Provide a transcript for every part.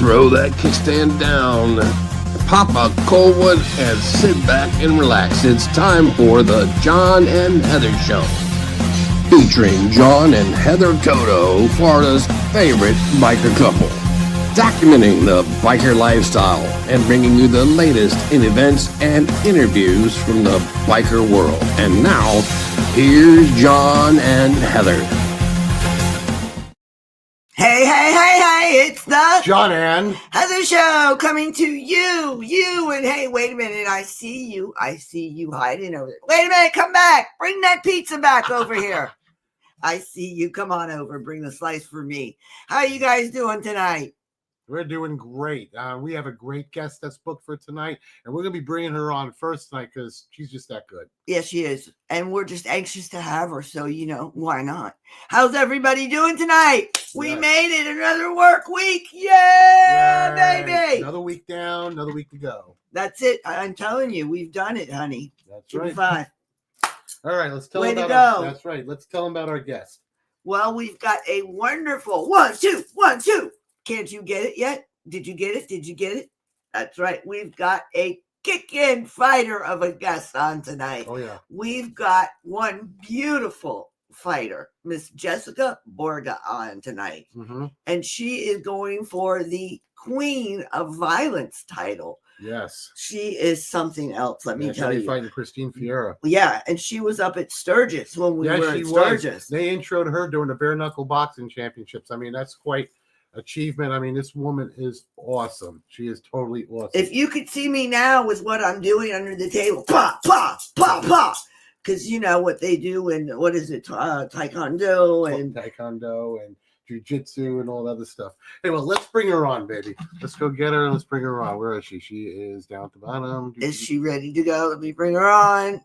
throw that kickstand down, pop a Coldwood, and sit back and relax. It's time for the John and Heather Show, featuring John and Heather Toto, Florida's favorite biker couple, documenting the biker lifestyle and bringing you the latest in events and interviews from the biker world. And now, here's John and Heather. Hey, it's the John and Heather Show coming to you, and hey, wait a minute, I see you hiding over there. Wait a minute, come back, bring that pizza back over here. I see you, come on over, bring the slice for me. How are you guys doing tonight? we're doing great. We have a great guest that's booked for tonight, and we're going to be bringing her on first tonight because she's just that good. Yes, she is, and we're just anxious to have her, so, why not? How's everybody doing tonight? We made it, another work week. Yeah, baby. Another week down, another week to go. That's it. I'm telling you, we've done it, honey. That's Give me right. 5. All right, let's tell Way them to about go. That's right. Let's tell them about our guest. Well, we've got a wonderful 1, 2, 1, 2. Can't you get it yet? Did you get it? That's right. We've got a kick-in fighter of a guest on tonight. Oh, yeah. We've got one beautiful fighter, Miss Jessica Borga, on tonight. Mm-hmm. And she is going for the Queen of Violence title. Yes. She is something else, let me tell you. Fighting Christine Fiera. Yeah, and she was up at Sturgis when we were at Sturgis. They introed her during the bare knuckle boxing championships. I mean, that's quite achievement. I mean, this woman is awesome. She is totally awesome. If you could see me now with what I'm doing under the table, pop, pop, pop, pop, because you know what they do in, what is it, taekwondo and jiu-jitsu and all that other stuff. Hey, well, let's bring her on, baby. Let's go get her. Let's bring her on. Where is she? She is down at the bottom. Is she ready to go? Let me bring her on.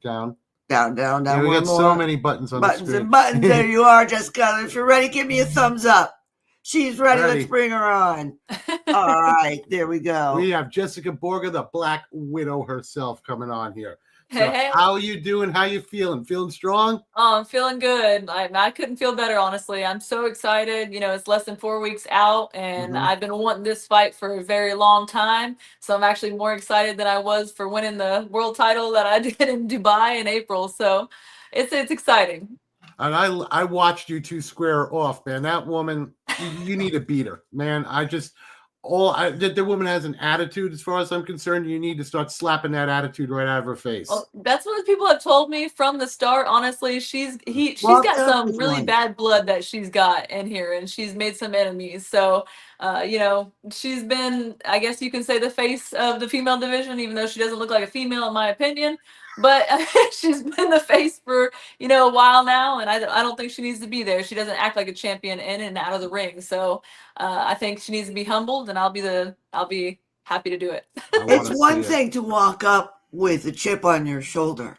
Down. Down. Yeah, we got so many buttons on the screen. Buttons. There you are, Jessica. If you're ready, give me a thumbs up. She's ready. Let's bring her on. All right, there we go. We have Jessica Borga, the Black Widow herself, coming on here. So Hey. How you doing? How you feeling? Feeling strong? Oh, I'm feeling good. I couldn't feel better, honestly. I'm so excited. It's less than 4 weeks out, and I've been wanting this fight for a very long time. So I'm actually more excited than I was for winning the world title that I did in Dubai in April. So it's exciting. And I watched you two square off, man. That woman, you need to beat her, man. The woman has an attitude. As far as I'm concerned, you need to start slapping that attitude right out of her face. Well, that's what people have told me from the start. Honestly, she's got some really bad blood that she's got in here, and she's made some enemies. So, she's been, I guess you can say, the face of the female division, even though she doesn't look like a female, in my opinion. But she's been the face for a while now, and I don't think she needs to be there. She doesn't act like a champion in and out of the ring. So I think she needs to be humbled, and I'll be happy to do it. It's one thing to walk up with a chip on your shoulder,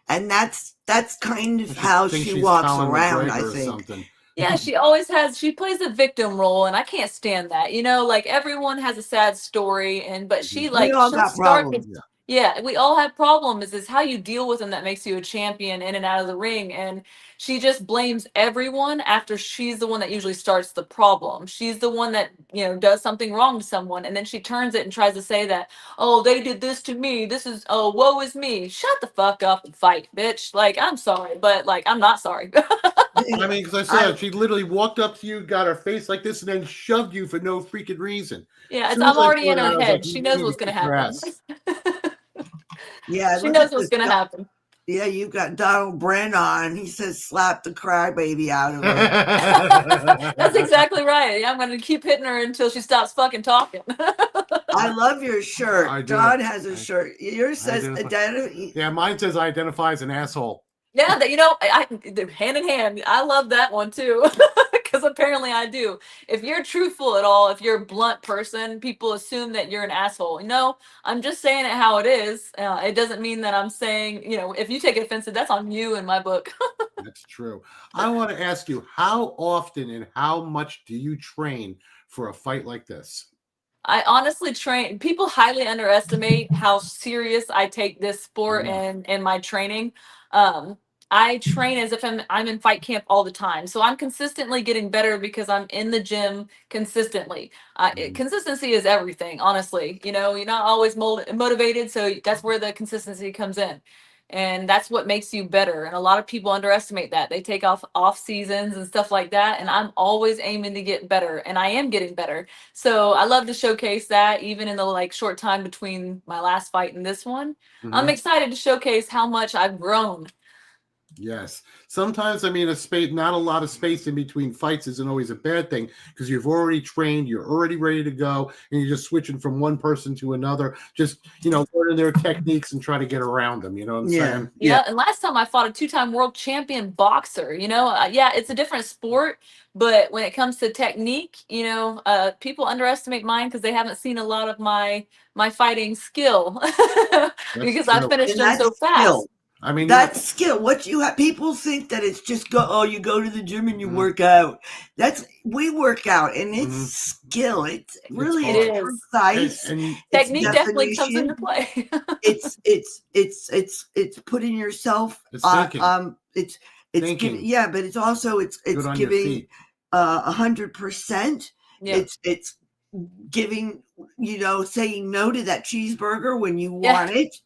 and that's kind of how she walks around, I think. Yeah, she plays a victim role, and I can't stand that. Like, everyone has a sad story, but she we all got problems. Yeah, we all have problems. It's how you deal with them that makes you a champion in and out of the ring. And she just blames everyone after she's the one that usually starts the problem. She's the one that, does something wrong to someone. And then she turns it and tries to say that, oh, they did this to me. Woe is me. Shut the fuck up and fight, bitch. Like, I'm sorry, but I'm not sorry. I mean, because I said she literally walked up to you, got her face like this, and then shoved you for no freaking reason. Yeah, I'm already in her head. She knows what's going to happen. Yeah, she knows what's going to happen. Yeah, you've got Donald Bren on. He says, slap the crybaby out of her. That's exactly right. Yeah, I'm going to keep hitting her until she stops fucking talking. I love your shirt. John has a shirt. Yours says identify. Yeah, mine says I identify as an asshole. Yeah, they're hand in hand. I love that one too, because apparently I do. If you're truthful at all, if you're a blunt person, people assume that you're an asshole. I'm just saying it how it is. It doesn't mean that I'm saying, if you take it offensive, that's on you in my book. That's true. I want to ask you, how often and how much do you train for a fight like this? I honestly train. People highly underestimate how serious I take this sport and my training. I train as if I'm in fight camp all the time. So I'm consistently getting better because I'm in the gym consistently. Consistency is everything, honestly. You know, you're not always motivated, so that's where the consistency comes in. And that's what makes you better. And a lot of people underestimate that. They take off seasons and stuff like that. And I'm always aiming to get better, and I am getting better. So I love to showcase that even in the like short time between my last fight and this one. I'm excited to showcase how much I've grown. Yes. Sometimes, I mean, not a lot of space in between fights isn't always a bad thing because you've already trained, you're already ready to go, and you're just switching from one person to another, just, learning their techniques and try to get around them. You know what I'm saying? Yeah. And last time I fought a 2-time world champion boxer, it's a different sport, but when it comes to technique, people underestimate mine because they haven't seen a lot of my fighting skill because I finished them so fast. I mean, that's skill. What you have, people think that it's just you go to the gym and you work out. We work out, and it's skill. It's really precise. And technique definitely comes into play. it's putting yourself. It's giving, but it's also it's giving 100%. It's giving, saying no to that cheeseburger when you want it.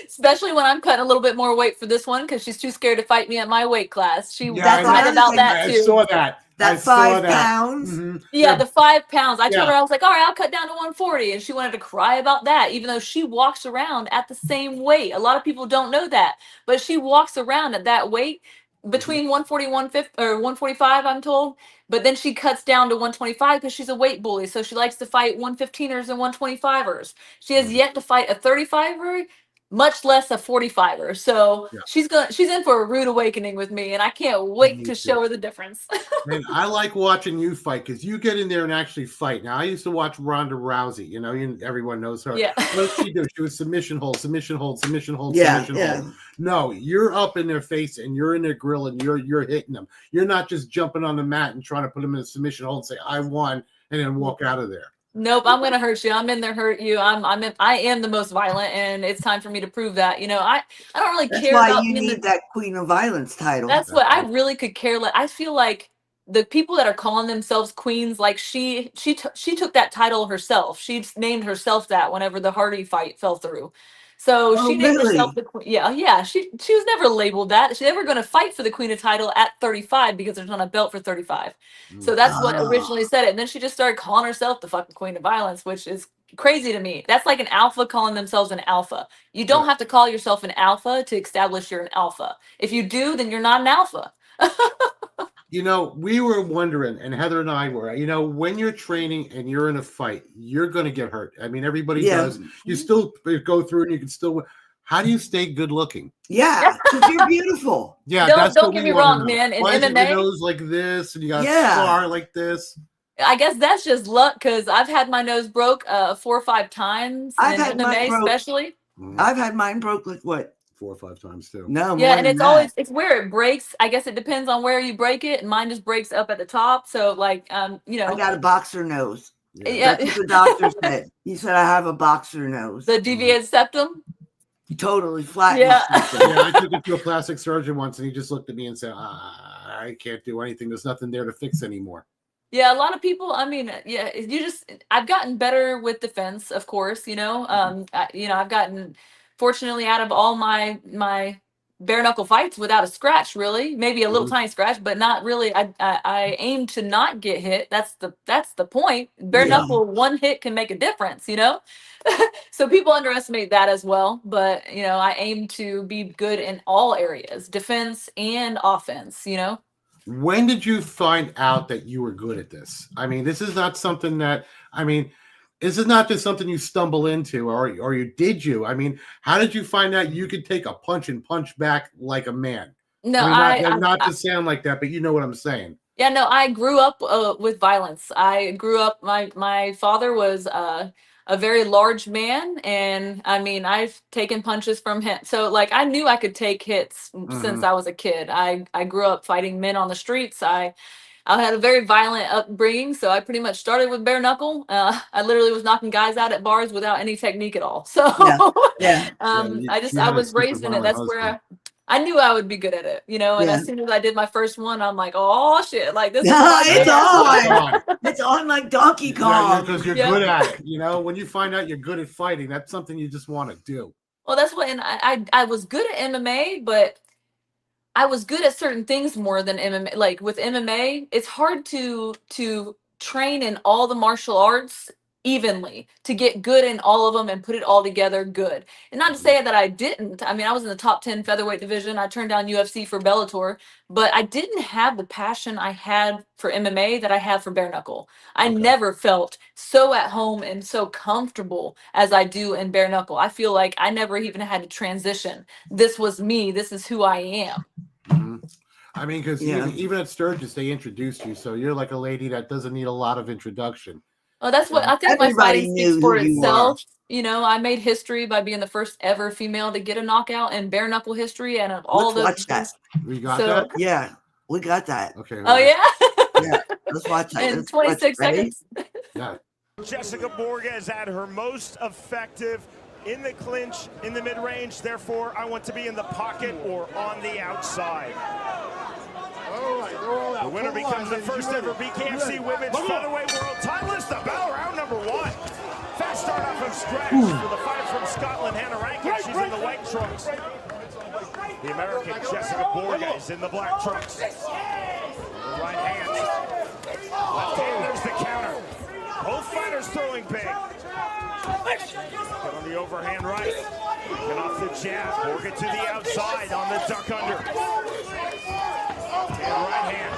Especially when I'm cutting a little bit more weight for this one because she's too scared to fight me at my weight class. That's right about that too. I saw that. That 5 pounds. Yeah, the 5 pounds. I told her, I was like, all right, I'll cut down to 140. And she wanted to cry about that, even though she walks around at the same weight. A lot of people don't know that, but she walks around at that weight between 140, 150, or 145, I'm told. But then she cuts down to 125 because she's a weight bully. So she likes to fight 115ers and 125ers. She has yet to fight a 35er, much less a 45er. So she's in for a rude awakening with me, and I can't wait to show her the difference. Man, I like watching you fight because you get in there and actually fight. Now, I used to watch Ronda Rousey. Everyone knows her. Yeah. What did she do? She was submission hold, submission hold, submission hold, submission hold. No, you're up in their face and you're in their grill and you're hitting them. You're not just jumping on the mat and trying to put them in a submission hold and say, I won, and then walk out of there. Nope, I'm gonna hurt you. I'm in there hurt you. I am the most violent, and it's time for me to prove that. I don't really care about. That's why you need that Queen of Violence title. That's what I really could care. I feel like the people that are calling themselves queens, like she took that title herself. She named herself that whenever the Hardy fight fell through. So she named herself the queen. Yeah. She was never labeled that. She's never going to fight for the queen of title at 35 because there's not a belt for 35. So that's what originally said it. And then she just started calling herself the fucking Queen of Violence, which is crazy to me. That's like an alpha calling themselves an alpha. You don't have to call yourself an alpha to establish you're an alpha. If you do, then you're not an alpha. We were wondering, and Heather and I were, when you're training and you're in a fight, you're going to get hurt. I mean, everybody does. You still go through and you can still win. How do you stay good looking? Yeah, because you're beautiful. Yeah, don't get me wrong, man. In Why MMA, is your nose like this and you got a scar like this? I guess that's just luck because I've had my nose broke 4 or 5 times. I've had MMA, especially. I've had mine broke like what? 4 or 5 times too. No, yeah, and it's where it breaks. I guess it depends on where you break it, and mine just breaks up at the top. So I got a boxer nose. Yeah, that's what the doctor said. He said I have a boxer nose. The deviated septum. Totally flat. Yeah, I took it to a plastic surgeon once, and he just looked at me and said, "I can't do anything. There's nothing there to fix anymore." Yeah, a lot of people. I mean, I've gotten better with defense, of course. I've gotten. Fortunately, out of all my bare knuckle fights without a scratch, really, maybe a little tiny scratch, but not really. I aim to not get hit. That's the point. Bare knuckle, one hit can make a difference, So people underestimate that as well. But I aim to be good in all areas, defense and offense. When did you find out that you were good at this? I mean, this is not something that This is not just something you stumble into, or did you? I mean, how did you find out you could take a punch and punch back like a man? No, not to sound like that, but you know what I'm saying. Yeah, no, I grew up with violence. I grew up. My father was a very large man, and I mean, I've taken punches from him. So, I knew I could take hits since I was a kid. I grew up fighting men on the streets. I had a very violent upbringing, so I pretty much started with bare knuckle. I literally was knocking guys out at bars without any technique at all. So, I was raised in it. That's where I knew I would be good at it, and Yeah. as soon as I did my first one, I'm like, oh shit, like this is It's on. on. It's on like Donkey Kong. Because you're Yeah. good at it. When you find out you're good at fighting, that's something you just want to do. Well, that's what, and I was good at MMA, but I was good at certain things more than MMA. Like with MMA, it's hard to train in all the martial arts evenly to get good in all of them and put it all together good. And not to say that I didn't. I mean, I was in the top 10 featherweight division. I turned down UFC for Bellator, but I didn't have the passion I had for MMA that I had for bare knuckle. I Okay. never felt so at home and so comfortable as I do in bare knuckle. I feel like I never even had to transition. This was me. This is who I am. Mhm. I mean, because Yeah. even at Sturgis, they introduced you, so you're like a lady that doesn't need a lot of introduction. Oh, that's what I think. My Everybody fighting knew speaks for who you itself. I made history by being the first ever female to get a knockout in bare knuckle history, and of all Let's those watch that. We got So- that? Yeah, we got that. Okay. Oh yeah, Yeah, let's watch that. in Let's 26 watch it. Ready? seconds. Yeah. Jessica Borga is at her most effective in the clinch, in the mid-range. Therefore, I want to be in the pocket or on the outside. The winner becomes the first ever BKFC Women's Featherweight World Titleist. The bell round number 1. Fast start off from scratch for the fighter from Scotland, Hannah Rankin. She's in the white trunks. The American Jessica Borga is in the black trunks. The right hand. Left hand, there's the counter. Both fighters throwing big. Get on the overhand right. Get off the jab. Borga to the outside on the duck under. And right hand.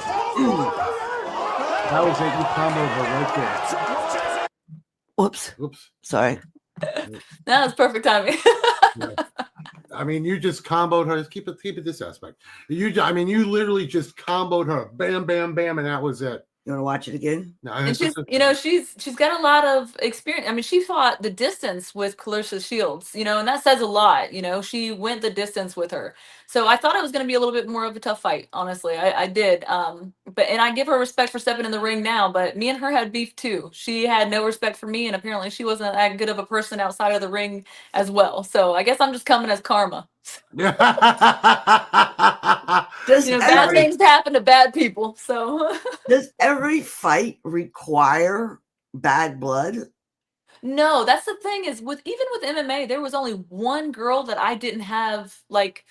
That was a good combo right there. Whoops. Oops. Sorry. That was perfect timing. I mean, you just comboed her. Keep it this aspect. You literally just comboed her. Bam, bam, bam, and that was it. You want to watch it again? No, And it's she's, just she's got a lot of experience. I mean, she fought the distance with Clarissa Shields, and that says a lot. She went the distance with her. So I thought it was going to be a little bit more of a tough fight. Honestly, I did. And I give her respect for stepping in the ring now. But me and her had beef too. She had no respect for me, and apparently she wasn't that good of a person outside of the ring as well. So I guess I'm just coming as karma. Does Bad things happen to bad people. So does every fight require bad blood? no, that's the thing is even with MMA, there was only one girl that I didn't have like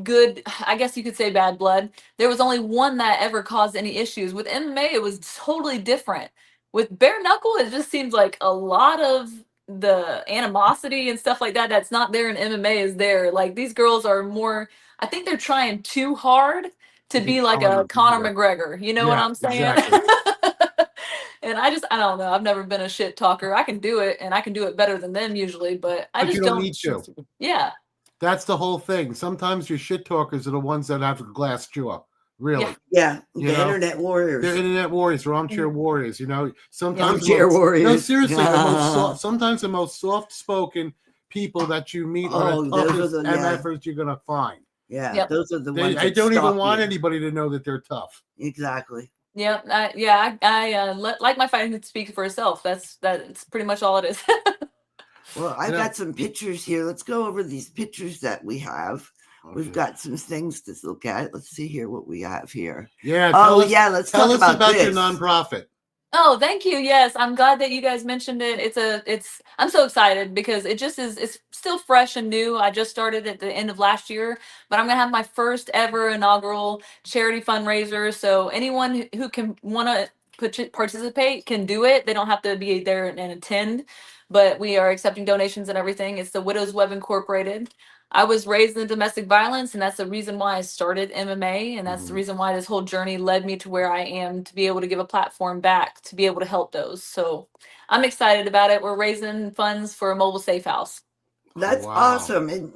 good, I guess you could say bad blood. There was only one that ever caused any issues. With MMA, it was totally different. With bare knuckle, it just seems like a lot of the animosity and stuff like that that's not there in MMA is there. Like these girls are more, I think they're trying too hard to be like a Conor McGregor. You know what I'm saying? Exactly. And I don't know. I've never been a shit talker. I can do it, and I can do it better than them usually, but I But just you don't need to. Yeah. That's the whole thing. Sometimes your shit talkers are the ones that have a glass jaw. Really. Yeah. You The know, internet warriors. They're internet warriors or armchair warriors. Sometimes Armchair warriors. No, seriously. Sometimes the most soft-spoken people that you meet are the those toughest are the- yeah. MFers you're gonna find. Yeah. Yep. Those are the ones. I that don't even stop want you. anybody to know that they're tough. Exactly. Yeah. I like my fighting to speak for itself. That's pretty much all it is. Well, I've Yeah. got some pictures here. Let's go over these pictures that we have. We've Okay. got some things to look at. Let's see here what we have here. Yeah. Oh, yeah. Let's Tell talk us about your this. nonprofit. Oh, thank you. Yes, I'm glad that you guys mentioned it. I'm so excited because it's still fresh and new. I just started at the end of last year, but I'm gonna have my first ever inaugural charity fundraiser. So anyone who can want to participate can do it. They don't have to be there and attend, but we are accepting donations and everything. It's the Widows Web Incorporated. I was raised in domestic violence, and that's the reason why I started MMA, and that's the reason why this whole journey led me to where I am, to be able to give a platform back, to be able to help those. So I'm excited about it. We're raising funds for a mobile safe house. That's Wow. awesome. And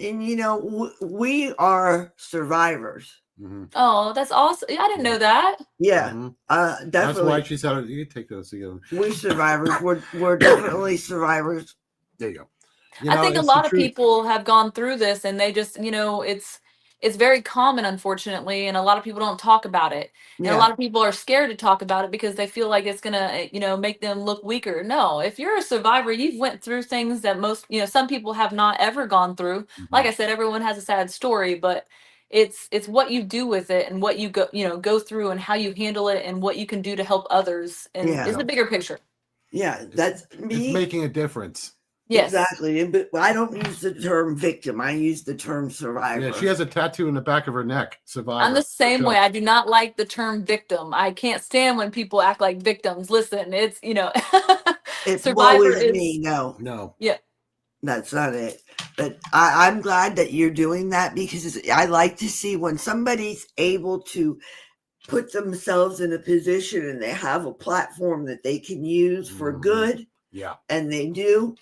we are survivors. Mhm. Oh, that's awesome. I didn't know that. Yeah. Mhm. Definitely. That's why she said, you take those together. We're survivors. We're definitely survivors. There you go. I think a it's lot the of truth. people have gone through this, and they just, it's very common, unfortunately, and a lot of people don't talk about it. And a Yeah. lot of people are scared to talk about it because they feel like it's gonna, make them look weaker. No, if you're a survivor, you've went through things that most, some people have not ever gone through. Like I said, everyone has a sad story, but it's what you do with it and what you go through and how you handle it and what you can do to help others, and it's the bigger picture. Yeah, that's me. It's making a difference. Yes. Exactly. But I don't use the term victim. I use the term survivor. Yeah, she has a tattoo in the back of her neck. Survivor. I'm the same way. I do not like the term victim. I can't stand when people act like victims. Listen, it's it's survivor is me. No. Yeah. That's not it. But I'm glad that you're doing that, because I like to see when somebody's able to put themselves in a position and they have a platform that they can use for good. Yeah. And they do.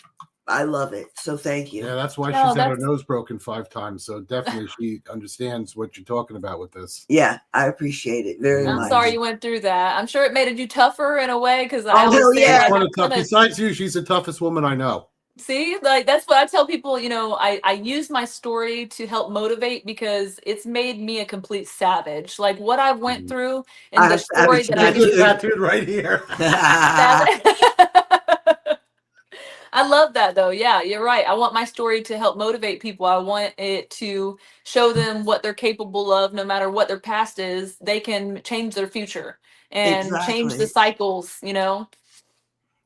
I love it. So thank you. Yeah, that's why she's had her nose broken 5 times. So definitely she understands what you're talking about with this. Yeah, I appreciate it very much. I'm sorry you went through that. I'm sure it made you tougher in a way, because besides you, she's the toughest woman I know. See, like that's what I tell people. I use my story to help motivate, because it's made me a complete savage. Like what I went through and the story that I tattooed right here. I love that though. Yeah, you're right. I want my story to help motivate people. I want it to show them what they're capable of, no matter what their past is. They can change their future and change the cycles,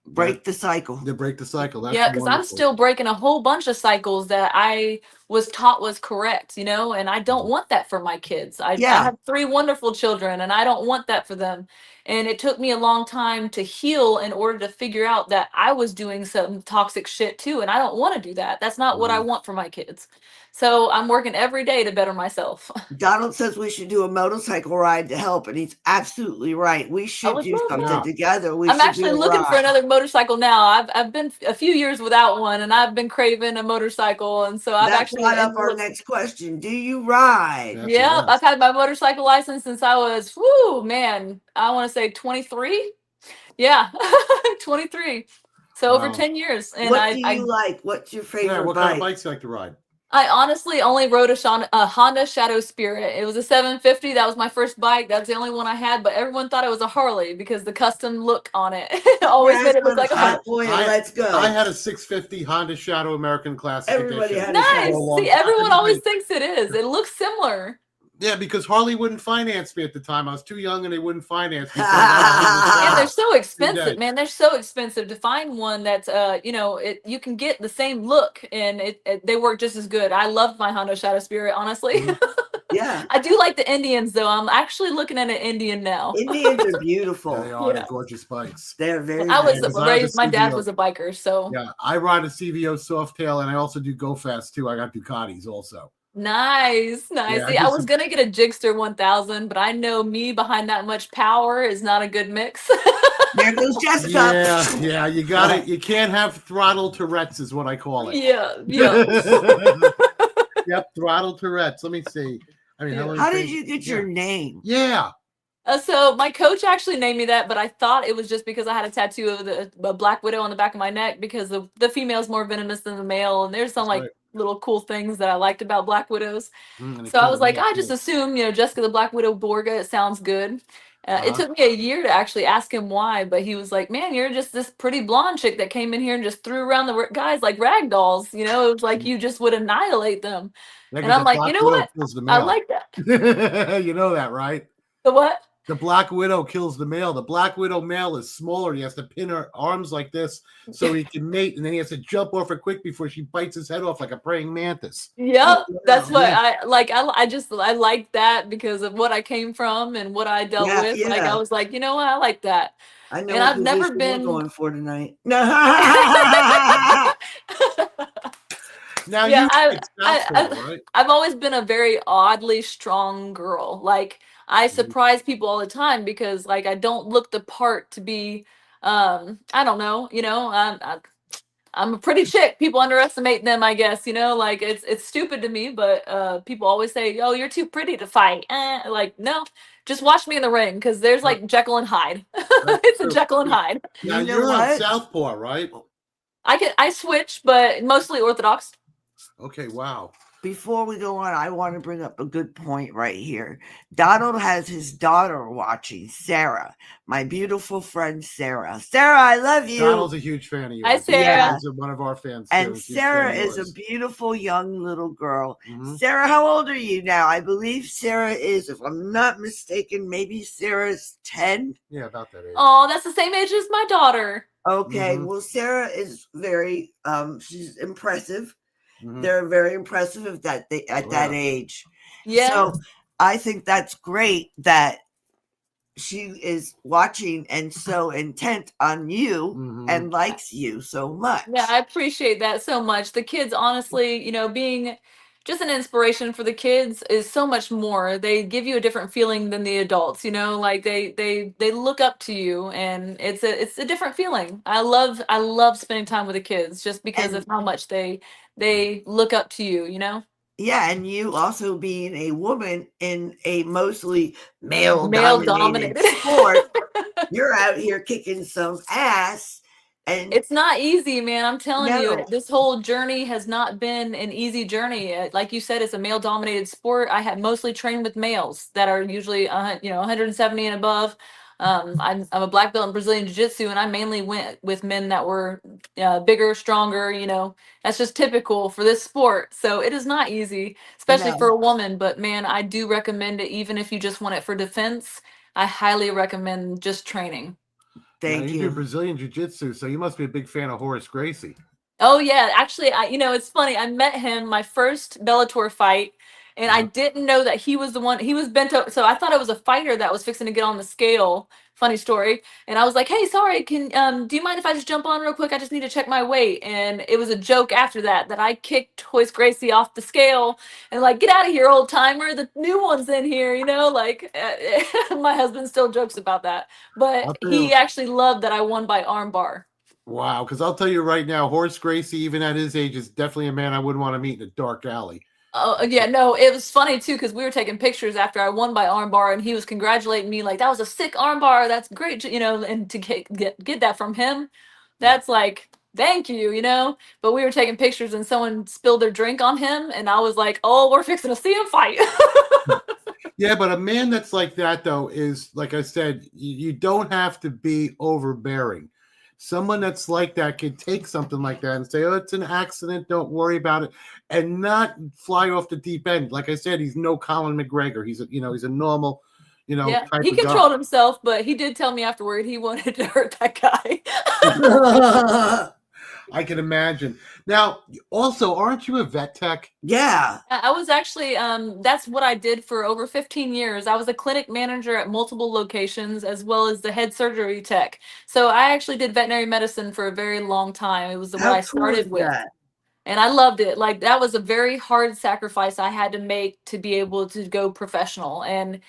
Break the cycle. To break the cycle. That's because I'm still breaking a whole bunch of cycles that I was taught was correct, and I don't want that for my kids. I have 3 wonderful children, and I don't want that for them. And it took me a long time to heal in order to figure out that I was doing some toxic shit too, and I don't want to do that. That's not what I want for my kids. So I'm working every day to better myself. Donald says we should do a motorcycle ride to help, and he's absolutely right. We should do something together. I'm actually looking for another motorcycle now. I've been a few years without one, and I've been craving a motorcycle, and so I've actually brought up our next question. Do you ride? Yeah, I've had my motorcycle license since I was, I want to say 23. Yeah, 23. So over 10 years. And what do you like? What's your favorite what kind of bikes you like to ride? I honestly only rode a Honda Shadow Spirit. It was a 750. That was my first bike. That's the only one I had, but everyone thought it was a Harley because the custom look on it always made it look like a Harley. Let's go. I had a 650 Honda Shadow American Classic Everybody Edition. had See, everyone always thinks it is. It looks similar. Yeah, because Harley wouldn't finance me at the time. I was too young and they wouldn't finance me. Yeah, they're so expensive, man. They're so expensive to find one that's, you can get the same look and they work just as good. I loved my Honda Shadow Spirit, honestly. Yeah. I do like the Indians, though. I'm actually looking at an Indian now. Indians are beautiful. They are. They're gorgeous bikes. They're very I was raised, my dad was a biker, so. Yeah, I ride a CVO Softail and I also do Go Fast, too. I got Ducatis also. Nice. Yeah, see, I was going to get a Gigster 1000, but I know me behind that much power is not a good mix. There goes Jessica. Yeah, you got it. You can't have throttle Tourette's is what I call it. Yeah. Yep, throttle Tourette's. Let me see. How did you get your name? Yeah. So my coach actually named me that, but I thought it was just because I had a tattoo of the Black Widow on the back of my neck, because the female is more venomous than the male, and there's some little cool things that I liked about Black Widows. So I was like, I just assume, Jessica the Black Widow Borga, it sounds good. It took me a year to actually ask him why, but he was like, man, you're just this pretty blonde chick that came in here and just threw around the guys like rag dolls. It was like you just would annihilate them. And I'm like, you know what? I like that. You know that, right? The what? The Black Widow kills the male. The Black Widow male is smaller. He has to pin her arms like this so he can mate, and then he has to jump off her quick before she bites his head off like a praying mantis. Yep, that's what I like. I like that because of what I came from and what I dealt with. Yeah. Like I was like, you know what, I like that. I know. And I've never been going for tonight. No. Now I've always been a very oddly strong girl. Like I surprise people all the time because like I don't look the part to be I don't know, I'm a pretty chick. People underestimate them, I guess, like it's stupid to me, but people always say, "Oh, you're too pretty to fight." Like, no, just watch me in the ring because there's like Jekyll and Hyde. It's a Jekyll and Hyde. Now you're on Southpaw, right? I switch, but mostly Orthodox. Okay, wow. before we go on, I want to bring up a good point right here. Donald has his daughter watching, Sarah, my beautiful friend Sarah. Sarah, I love you. Donald's a huge fan of yours. Hi, Sarah. Yeah. He's one of our fans. And too. Sarah is a beautiful young little girl. Mm-hmm. Sarah, how old are you now? I believe Sarah is, if I'm not mistaken, maybe Sarah's 10. Yeah, about that age. Oh, that's the same age as my daughter. Okay, Mhm. well, Sarah is very, she's impressive. Mhm. They're very impressive at that age. Yeah. So I think that's great that she is watching and so intent on you Mhm. and likes you so much. Yeah, I appreciate that so much. The kids, honestly, you know, being just an inspiration for the kids is so much more. They give you a different feeling than the adults, you know, like they look up to you, and it's a different feeling. I love spending time with the kids just because of how much they look up to you, you know? Yeah, and you also being a woman in a mostly male Male-dominated. dominated sport, you're out here kicking some ass. And It's not easy, man. I'm telling you, No. this whole journey has not been an easy journey. Like you said, it's a male-dominated sport. I have mostly trained with males that are usually, 170 and above. I'm a black belt in Brazilian Jiu-Jitsu, and I mainly went with men that were bigger, stronger. You know, that's just typical for this sport. So it is not easy, especially No. for a woman. But man, I do recommend it, even if you just want it for defense. I highly recommend just training. Thank now, you do Brazilian Jiu-Jitsu, so you must be a big fan of Horace Gracie. Oh yeah, actually, it's funny. I met him my first Bellator fight, and I didn't know that he was the one. He was bent over, so I thought it was a fighter that was fixing to get on the scale. Funny story. And I was like, "Hey, sorry, do you mind if I just jump on real quick? I just need to check my weight." And it was a joke after that I kicked Horace Gracie off the scale and like, "Get out of here, old timer! The new one's in here." You know, like my husband still jokes about that, but he actually loved that I won by armbar. Wow, because I'll tell you right now, Horace Gracie, even at his age, is definitely a man I wouldn't want to meet in a dark alley. Oh yeah, no, it was funny too because we were taking pictures after I won by armbar, and he was congratulating me like, "That was a sick armbar. That's great," you know. And to get that from him, that's like, thank you, you know. But we were taking pictures, and someone spilled their drink on him, and I was like, "Oh, we're fixing to see him fight." Yeah, but a man that's like that though is, like I said, you don't have to be overbearing. Someone that's like that can take something like that and say, "Oh, it's an accident. Don't worry about it," and not fly off the deep end. Like I said, he's no Colin McGregor. He's a normal, Yeah, type he of guy. controlled himself, but he did tell me afterward he wanted to hurt that guy. I can imagine. Now, also, aren't you a vet tech? Yeah. I was actually, that's what I did for over 15 years. I was a clinic manager at multiple locations as well as the head surgery tech. So I actually did veterinary medicine for a very long time. It was what I started with. And I loved it. Like, that was a very hard sacrifice I had to make to be able to go professional and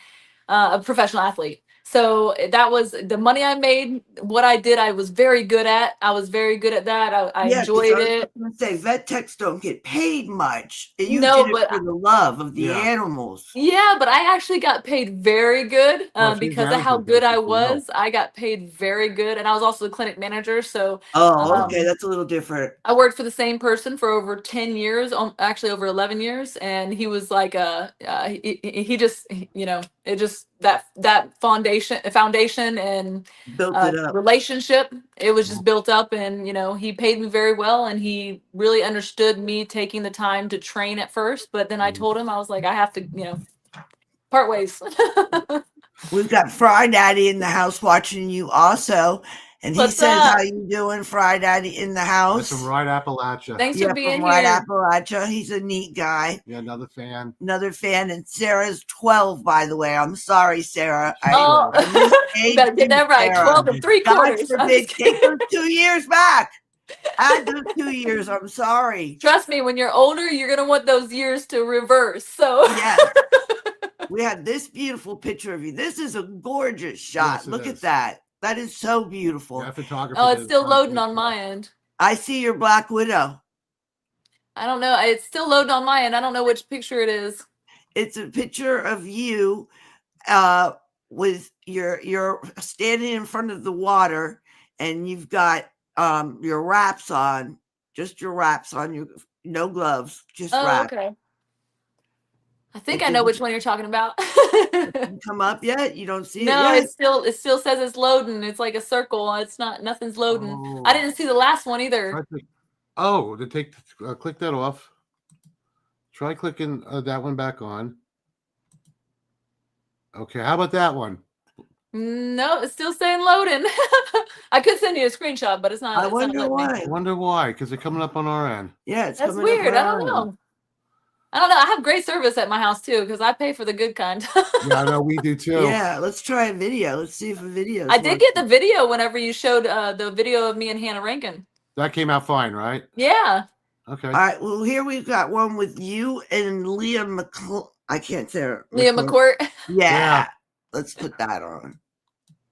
a professional athlete. So that was the money I made. What I did, I was very good at. I was very good at that. I enjoyed it. I was say vet techs don't get paid much. You No, did it but for the love of the animals. Yeah, but I actually got paid very good because of how good I was. I got paid very good, and I was also the clinic manager. So okay, that's a little different. I worked for the same person for over 10 years, actually over 11 years, and he was like he just, you know, it just that foundation and built it up. Relationship, it was just built up, and you know, he paid me very well, and he really understood me taking the time to train at first, but then I told him, I was like, I have to, you know, part ways. We've got Fry Daddy in the house watching you also. And he says, "How you doing, Fry Daddy in the house?" That's from Right Appalachia. Thanks for being from here. Right Appalachia. He's a neat guy. Yeah, another fan. And Sarah's 12, by the way. I'm sorry, Sarah. You better get that right. 12 and 3/4. God forbid, take those 2 years back. Add those 2 years. I'm sorry. Trust me, when you're older, you're gonna want those years to reverse. So yeah. We have this beautiful picture of you. This is a gorgeous shot. Yes, Look at that. That is so beautiful. Yeah, photography. Oh, it's still loading on my end. I see your Black Widow. I don't know. It's still loading on my end. I don't know which picture it is. It's a picture of you with you're standing in front of the water, and you've got your wraps on, just your wraps on, your no gloves, just wraps. Okay. I think I know which one you're talking about. Come up yet? You don't see it No, yet? it still says it's loading. It's like a circle. It's not, nothing's loading. I didn't see the last one either. Click that off. Try clicking that one back on. Okay, how about that one? No, it's still saying loading. I could send you a screenshot, but it's not. I wonder why. I wonder why, because they're coming up on our end. Yeah, it's That's coming up weird. I don't around. know. I don't know. I have great service at my house too because I pay for the good kind. Yeah, I know we do too. Yeah, let's try a video. Let's see if a video. I did get the video whenever you showed the video of me and Hannah Rankin. That came out fine, right? Yeah. Okay. All right. Well, here we've got one with you and Leah I can't say her. Leah McCourt. Yeah. Let's put that on.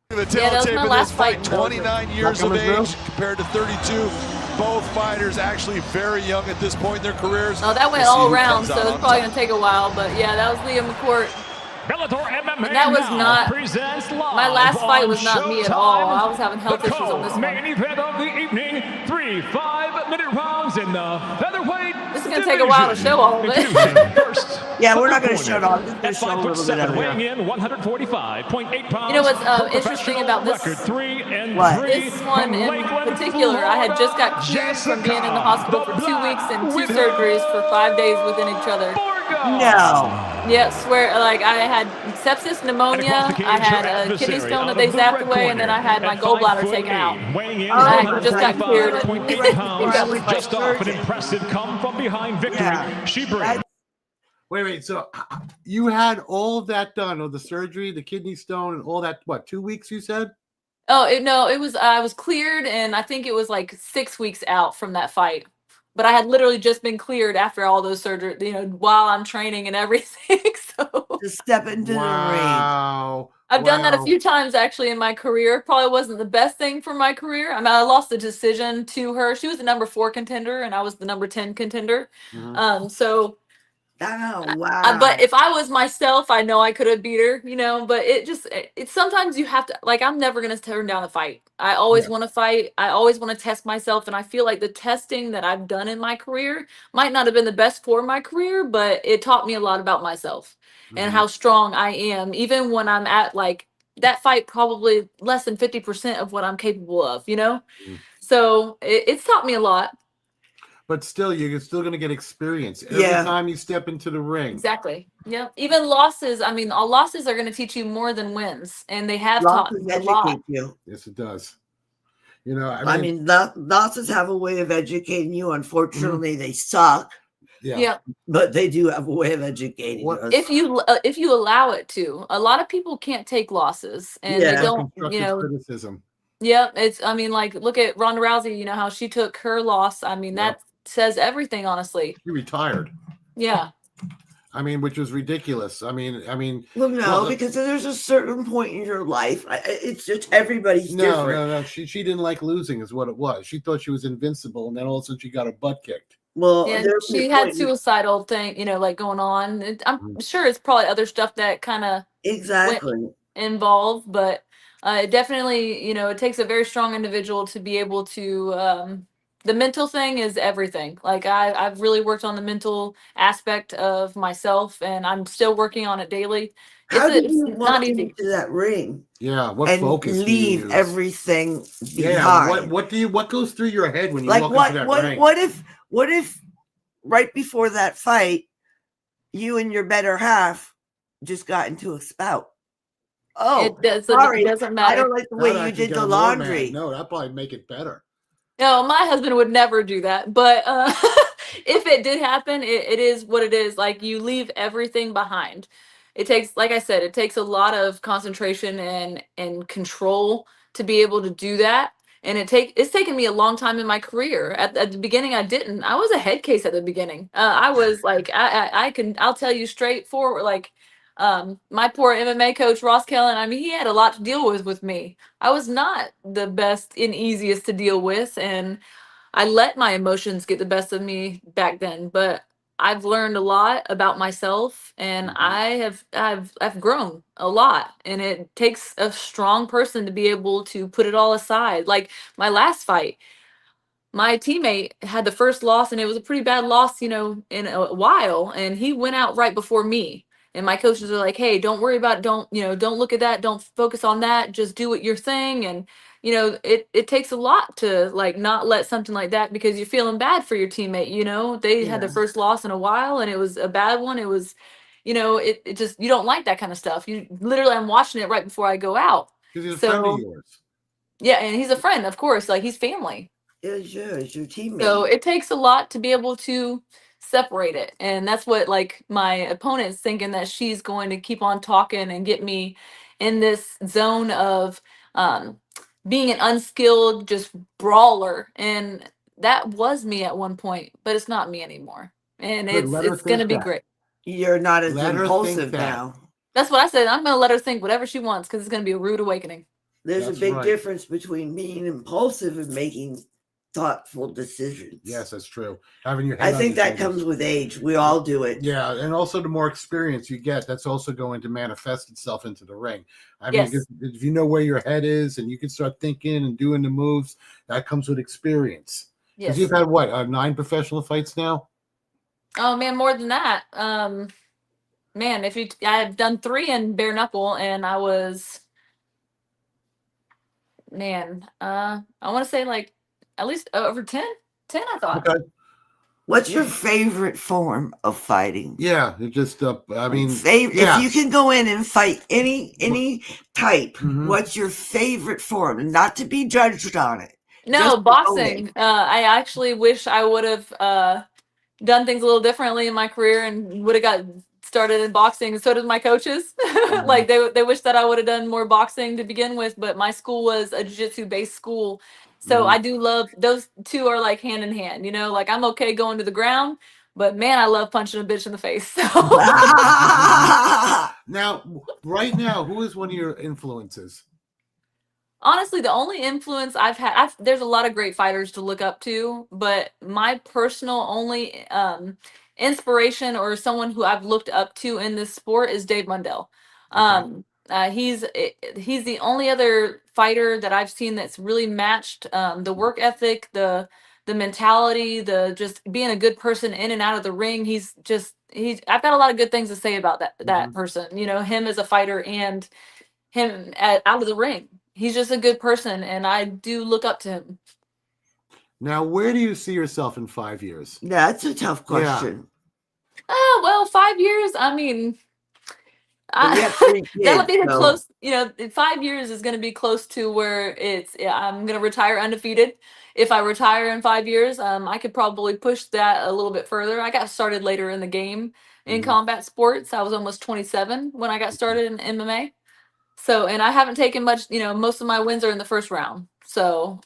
The Yeah, that was my last fight. 29 years of age compared to 32. Both fighters actually very young at this point in their careers. Oh, that went We'll see all who around, comes so out it's on probably top. gonna take a while. But yeah, that was Leah McCourt. Bellator MMA That was now not presents live my last fight. on Was not me at all. Showtime. I was having health The issues on this main one. event of the evening, 3 5-minute rounds in the featherweight. This is gonna take a while to show all of it. First, Yeah, we're not going to show it all. Just at show a little bit 5'7", of weighing it. in 145.8 pounds. You know what's her interesting about this? Record 3-3. What? This one from in Lakeland, particular, I had just got cleared from being in the hospital for 2 weeks and 2 surgeries for 5 days within each other. No. Yeah, swear, like I had sepsis, pneumonia, I had a kidney stone that they zapped away, and then I had my gallbladder taken out. Weighing in I just got cleared. 145.8 pounds, That was just off an surgery. impressive come from behind victory. Yeah. She brings. Wait. So you had all of that done, or the surgery, the kidney stone, and all that, what, 2 weeks you said? Oh, no, it was, I was cleared, and I think it was like 6 weeks out from that fight. But I had literally just been cleared after all those surgeries, you know, while I'm training and everything. So To step into the ring. Wow. I've done that a Wow. few times actually in my career. Probably wasn't the best thing for my career. I mean, I lost the decision to her. She was the number 4 contender, and I was the number 10 contender. Mhm. So Oh, wow. but if I was myself, I know I could have beat her, you know, but it's sometimes you have to, like, I'm never going to turn down a fight. I always want to fight. I always want to test myself. And I feel like the testing that I've done in my career might not have been the best for my career, but it taught me a lot about myself and Mhm. how strong I am, even when I'm at like that fight, probably less than 50% of what I'm capable of, you know? Mhm. So it's taught me a lot. But still, you're still going to get experience every Yeah. time you step into the ring. Exactly. Yeah. Even losses. I mean, all losses are going to teach you more than wins, and they have taught Losses me a lot. educate you. Yes, it does. You know, I mean, losses have a way of educating you. Unfortunately, they suck, Yeah. but they do have a way of educating What- us. If you allow it to, a lot of people can't take losses, and they Yeah. don't. You constructive know. criticism. Yeah. It's. I mean, like, look at Ronda Rousey. You know how she took her loss. I mean, Yeah. that says everything. Honestly. He retired. Yeah. I mean, which was ridiculous. I mean, Well, no, Well, because there's a certain point in your life. It's just everybody's different. no. She didn't like losing, is what it was. She thought she was invincible, and then all of a sudden she got her butt kicked. Well, Yeah. there's She a had point in- suicidal thing. You know, like going on. I'm sure it's probably other stuff that kind of exactly. involved, but it definitely, you know, it takes a very strong individual to be able to the mental thing is everything. Like I've really worked on the mental aspect of myself, and I'm still working on it daily. How did It's you not walk easy. into that ring Yeah, what and focus do you leave use? everything Yeah, behind? what goes through your head when you Like walk into that ring? what if right before that fight, you and your better half just got into a spout? Oh, sorry, It doesn't I matter. don't like the way That'd you actually did get the them more mad. laundry. No, that'd probably make it better. No, my husband would never do that. But if it did happen, it is what it is. Like you leave everything behind. It takes, like I said, it takes a lot of concentration and control to be able to do that. And it's taken me a long time in my career. At the beginning, I didn't. I was a head case at the beginning. I was like, I'll tell you straightforward, like, my poor MMA coach Ross Kellen. I mean, he had a lot to deal with me. I was not the best and easiest to deal with, and I let my emotions get the best of me back then. But I've learned a lot about myself, and I've grown a lot. And it takes a strong person to be able to put it all aside. Like my last fight, my teammate had the first loss, and it was a pretty bad loss, you know, in a while, and he went out right before me. And my coaches are like, "Hey, don't worry about it. Don't, you know, don't look at that. Don't focus on that. Just do what your thing." And you know, it takes a lot to like not let something like that, because you're feeling bad for your teammate. You know, they had their Yeah. first loss in a while, and it was a bad one. It was, you know, it just, you don't like that kind of stuff. You literally, I'm watching it right before I go out. Because he's a friend of So yours. yeah, and he's a friend, of course. Like, he's family. It's your teammate. So it takes a lot to be able to separate it. And that's what like my opponent's thinking, that she's going to keep on talking and get me in this zone of um being an unskilled just brawler. And that was me at one point, but it's not me anymore. And Good, let her it's gonna think be that. great. You're not as Let her think impulsive that. now. That's what I said. I'm gonna let her think whatever she wants, because it's gonna be a rude awakening. There's That's a big right. difference between being impulsive and making thoughtful decisions. Yes, that's true. Having your I head on think your that shoulders. comes with age. We all do it. Yeah, and also the more experience you get, that's also going to manifest itself into the ring. I Yes. mean, if you know where your head is and you can start thinking and doing the moves, that comes with experience. Because Yes. you've had what, 9 professional fights now? Oh man, more than that. Man, I've done 3 in bare knuckle, and I was, man, I want to say like at least over 10, I thought. Okay. What's your favorite form of fighting? Yeah, it just I mean, If you can go in and fight any type, Mhm. what's your favorite form? Not to be judged on it. No, Just to go boxing. in. I actually wish I would have done things a little differently in my career and would have got started in boxing. And so did my coaches. Like, they wish that I would have done more boxing to begin with, but my school was a jiu-jitsu based school. So Mhm. I do love, those two are like hand in hand, you know, like I'm okay going to the ground, but man, I love punching a bitch in the face. So Now, right now, who is one of your influences? honestly, the only influence I've had, there's a lot of great fighters to look up to, but my personal only inspiration, or someone who I've looked up to in this sport, is Dave Mundell. He's the only other fighter that I've seen that's really matched the work ethic, the mentality, the just being a good person in and out of the ring. I've got a lot of good things to say about that Mhm. person. You know, him as a fighter and him out of the ring. He's just a good person, and I do look up to him. Now, where do you see yourself in 5 years? That's a tough question. Oh, well, 5 years, I mean, But you have 3 that'll kids, be so- close, you know, in 5 years is going to be close to where I'm going to retire undefeated. If I retire in 5 years, I could probably push that a little bit further. I got started later in the game in Mhm. combat sports. I was almost 27 when I got started in MMA. So, and I haven't taken much, you know, most of my wins are in the first round. So,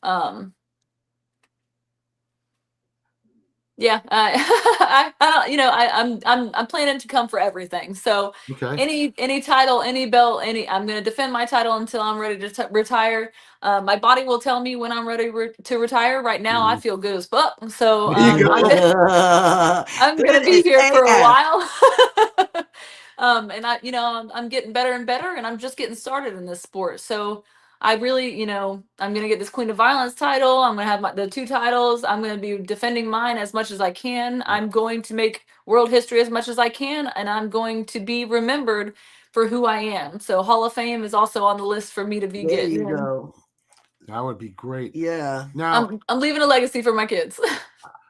yeah, I don't, you know, I'm planning to come for everything. So Okay. any title, any belt, I'm going to defend my title until I'm ready to retire. My body will tell me when I'm ready to retire. Right now, I feel good as fuck. So There you go. I'm going to be here for a while. And I'm getting better and better, and I'm just getting started in this sport. So I really, you know, I'm going to get this Queen of Violence title. I'm going to have the 2 titles. I'm going to be defending mine as much as I can. I'm going to make world history as much as I can, and I'm going to be remembered for who I am. So Hall of Fame is also on the list for me to be There getting you in. go. That would be great. Yeah. Now, I'm leaving a legacy for my kids.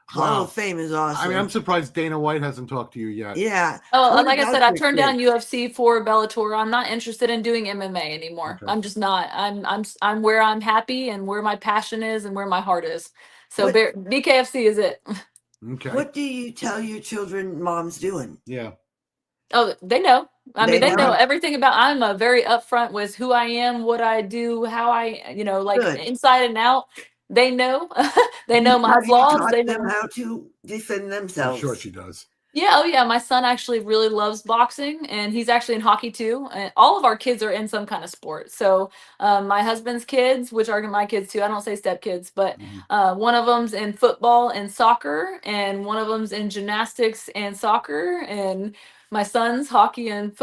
Hall Wow. of Fame is awesome. I mean, I'm surprised Dana White hasn't talked to you yet. Yeah. Oh, What like I about said, I your turned down kids? UFC for Bellator. I'm not interested in doing MMA anymore. Okay. I'm just not. I'm where I'm happy and where my passion is and where my heart is. So What- BKFC is it. Okay. What do you tell your children mom's doing? Yeah. Oh, they know. I mean, They they know know? everything about. I'm a very upfront with who I am, what I do, how I, you know, like Good. inside and out. They know. They know my Have you flaws. taught They them know. how to defend I'm themselves? sure she does. Yeah, oh yeah, my son actually really loves boxing, and he's actually in hockey too. And all of our kids are in some kind of sport. So my husband's kids, which are my kids too, I don't say step kids, but Mhm. one of them's in football and soccer, and one of them's in gymnastics and soccer, and my son's hockey and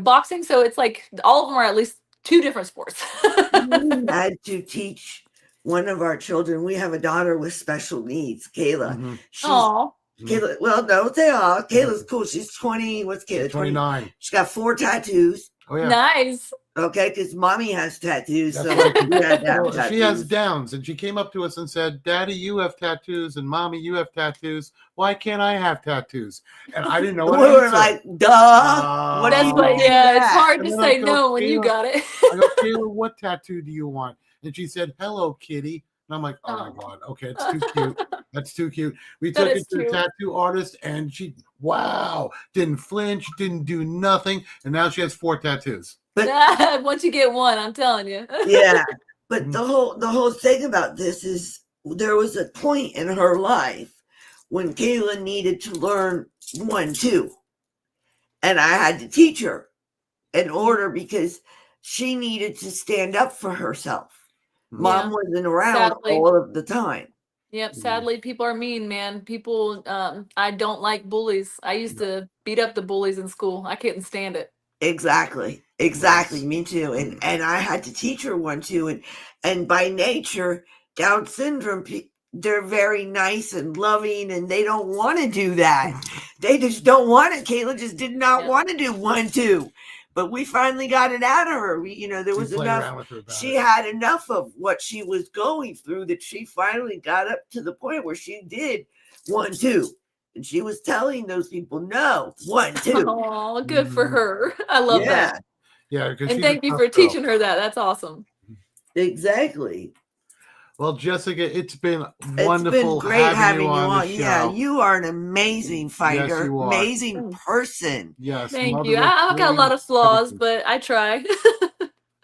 boxing. So it's like all of them are at least 2 different sports. You had to teach one of our children, we have a daughter with special needs, Kayla. Mhm. Oh, Kayla, well, no, they are. Kayla's cool. She's 20. What's Kayla? 29. She's got 4 tattoos. Oh yeah. nice. Okay, because mommy has tattoos. That's So right. we had to have Well, she has tattoos. Downs, and she came up to us and said, "Daddy, you have tattoos, and Mommy, you have tattoos. Why can't I have tattoos?" And I didn't know We what were answer. like, duh. What That's do what. you Yeah, it's that? hard to And then say I go, no when you "Kayla," got it. I go, "Kayla, what tattoo do you want?" And she said, "Hello, Kitty." And I'm like, "Oh my Oh. God, okay, it's too cute. That's too cute." We That took is it to the cute. tattoo artist, and she, wow, didn't flinch, didn't do nothing, and now she has 4 tattoos. But Once you get one, I'm telling you. yeah, but the whole thing about this is there was a point in her life when Kayla needed to learn 1, 2, and I had to teach her in order because she needed to stand up for herself. Mom Yeah. wasn't around Sadly. all of the time. Yep. Sadly, people are mean, man. People. I don't like bullies. I used to beat up the bullies in school. I couldn't stand it. Exactly. Me too. And I had to teach her 1, 2, and by nature, Down syndrome, they're very nice and loving, and they don't want to do that. They just don't want it. Kayla just did not want to do 1, 2, but we finally got it out of her. There was enough. She had enough of what she was going through that she finally got up to the point where she did 1, 2. And she was telling those people, no, 1, 2. Oh, good for her. I love that. Yeah, because And thank you for teaching her that. That's awesome. Exactly. Well, Jessica, it's been It's wonderful been great having you on. on. The Yeah, show. you are an amazing fighter, Yes, you are. amazing person. Yes, Thank you. I've got a lot of flaws, but I try.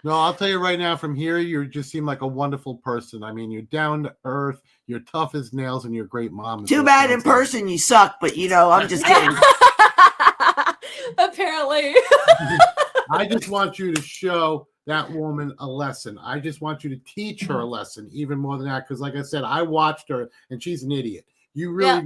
No, I'll tell you right now, from here, you just seem like a wonderful person. I mean, you're down to earth, you're tough as nails, and you're a great mom. Too bad in person you suck, but I'm just kidding. Apparently. I just want you to show that woman a lesson. I just want you to teach her a lesson, even more than that, because like I said, I watched her and she's an idiot. You really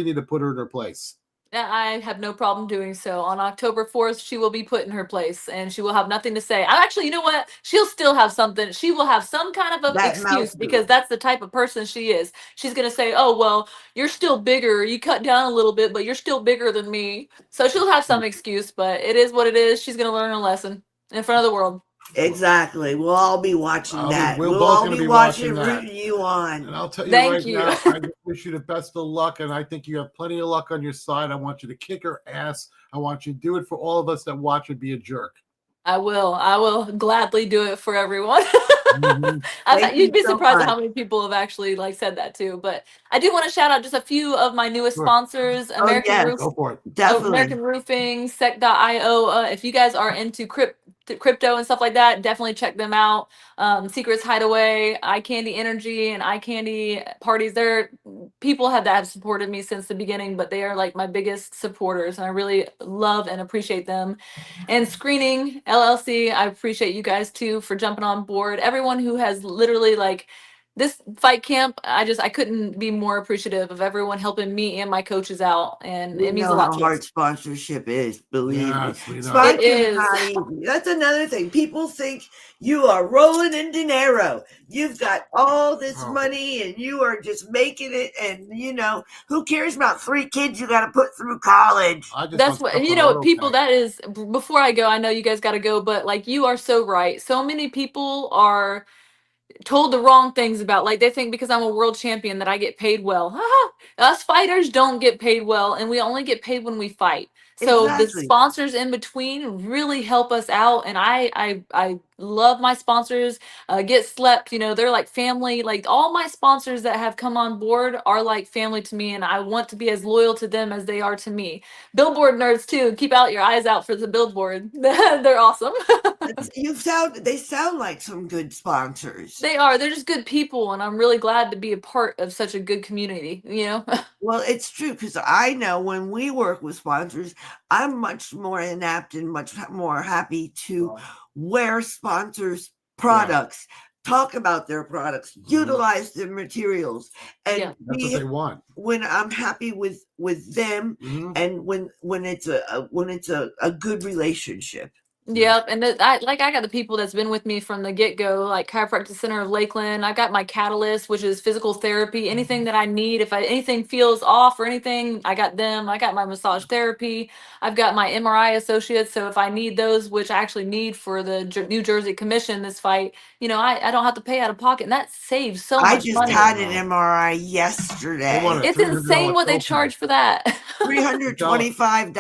need to put her in her place. I have no problem doing so. On October 4th, she will be put in her place and she will have nothing to say. You know what? She'll still have something. She will have some kind of excuse because that's the type of person she is. She's going to say, oh, well, you're still bigger. You cut down a little bit, but you're still bigger than me. So she'll have some excuse, but it is what it is. She's going to learn a lesson in front of the world. Exactly. We'll all be watching that. We'll all both be watching rooting you on. And I'll tell you Thank now, I just wish you the best of luck, and I think you have plenty of luck on your side. I want you to kick her ass. I want you to do it for all of us that watch and be a jerk. I will gladly do it for everyone. Mm-hmm. You'd be surprised at how many people have actually said that too. But I do want to shout out just a few of my newest sponsors: Go for it. Definitely. American Roofing, Sec.io. If you guys are into crypto and stuff like that, definitely check them out. Secrets Hideaway, Eye Candy Energy, and Eye Candy Parties. They're people that have supported me since the beginning, but they are like my biggest supporters, and I really love and appreciate them. And Screening LLC, I appreciate you guys too for jumping on board. Everyone who has literally this fight camp, I couldn't be more appreciative of everyone helping me and my coaches out, and it means a lot. How hard sponsorship is, believe me. It is. That's another thing. People think you are rolling in dinero. You've got all this money, and you are just making it. And who cares about 3 kids you got to put through college? That's what people. That is. Before I go, I know you guys got to go, but you are so right. So many people are told the wrong things about they think because I'm a world champion that I get paid well. Us fighters don't get paid well, and we only get paid when we fight. So the sponsors in between really help us out, and I love my sponsors. Get Slept, they're like family. All my sponsors that have come on board are like family to me, and I want to be as loyal to them as they are to me. Billboard nerds too. Keep your eyes out for the billboard. They're awesome. They sound like some good sponsors. They are. They're just good people, and I'm really glad to be a part of such a good community. Well, it's true, because I know when we work with sponsors, I'm much more inept and much more happy to wear sponsors' products, talk about their products, utilize their materials, and that's what they want. When I'm happy with them, and when it's a good relationship. Yep, and I got the people that's been with me from the get go, like Chiropractic Center of Lakeland. I got my Catalyst, which is physical therapy. Anything that I need, if anything feels off or anything, I got them. I got my massage therapy. I've got my MRI associates. So if I need those, which I actually need for the New Jersey Commission this fight, I don't have to pay out of pocket, and that saves so I much just money. had an MRI yesterday. It's insane what they charge for that. $325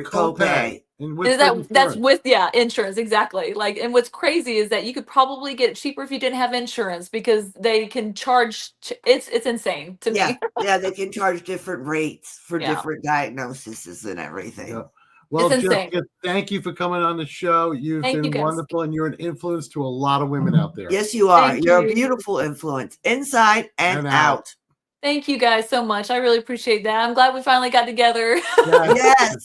copay. And that's with insurance, exactly. Like, and what's crazy is that you could probably get it cheaper if you didn't have insurance, because they can charge. It's insane to me. Yeah, they can charge different rates for different diagnoses and everything. Yeah. Well, It's Jessica, thank you for coming on the show. You've been wonderful, and you're an influence to a lot of women out there. Yes, you are. You're a beautiful influence, inside and out. Thank you guys so much. I really appreciate that. I'm glad we finally got together.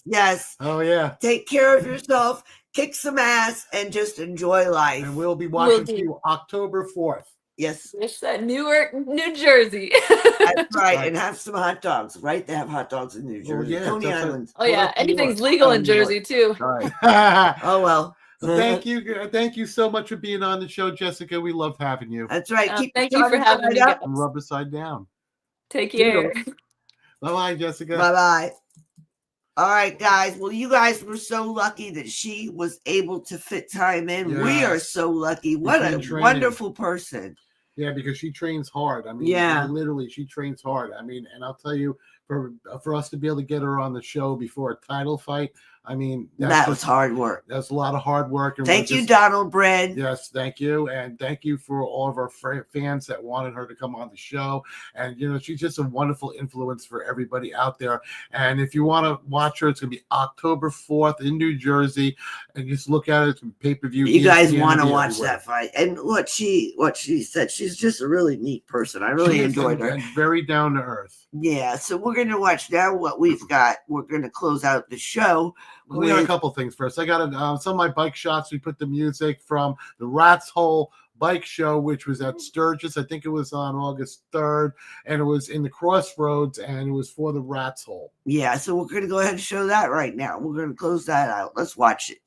Yes. Oh, yeah. Take care of yourself, kick some ass, and just enjoy life. And we'll be watching you October 4th. Yes. It's at Newark, New Jersey. That's right. And have some hot dogs, right? They have hot dogs in New Jersey. Coney Island. Oh, yeah. Anything's legal in Jersey, too. Oh, well. Thank you so much for being on the show, Jessica. We love having you. That's right. Thank you for having me. And rubber side down. Take care. Bye-bye, Jessica. Bye-bye. All right, guys. Well, you guys were so lucky that she was able to fit time in. Yes. We are so lucky. What a wonderful person. Yeah, because she trains hard. I mean, literally, she trains hard. I mean, and I'll tell you, for us to be able to get her on the show before a title fight, I mean, that was hard work. That's a lot of hard work. And thank you, Donald Bread. Yes, thank you. And thank you for all of our fans that wanted her to come on the show. And, she's just a wonderful influence for everybody out there. And if you want to watch her, it's going to be October 4th in New Jersey. And just look at it. It's pay-per-view. You guys want to watch that fight. And what she said, she's just a really neat person. I really enjoyed her. And very down to earth. Yeah, so we're going to watch now what we've got. We're going to close out the show. We got a couple things first. I got some of my bike shots. We put the music from the Rat's Hole Bike Show, which was at Sturgis. I think it was on August 3rd, and it was in the Crossroads, and it was for the Rat's Hole. Yeah, so we're going to go ahead and show that right now. We're going to close that out. Let's watch it.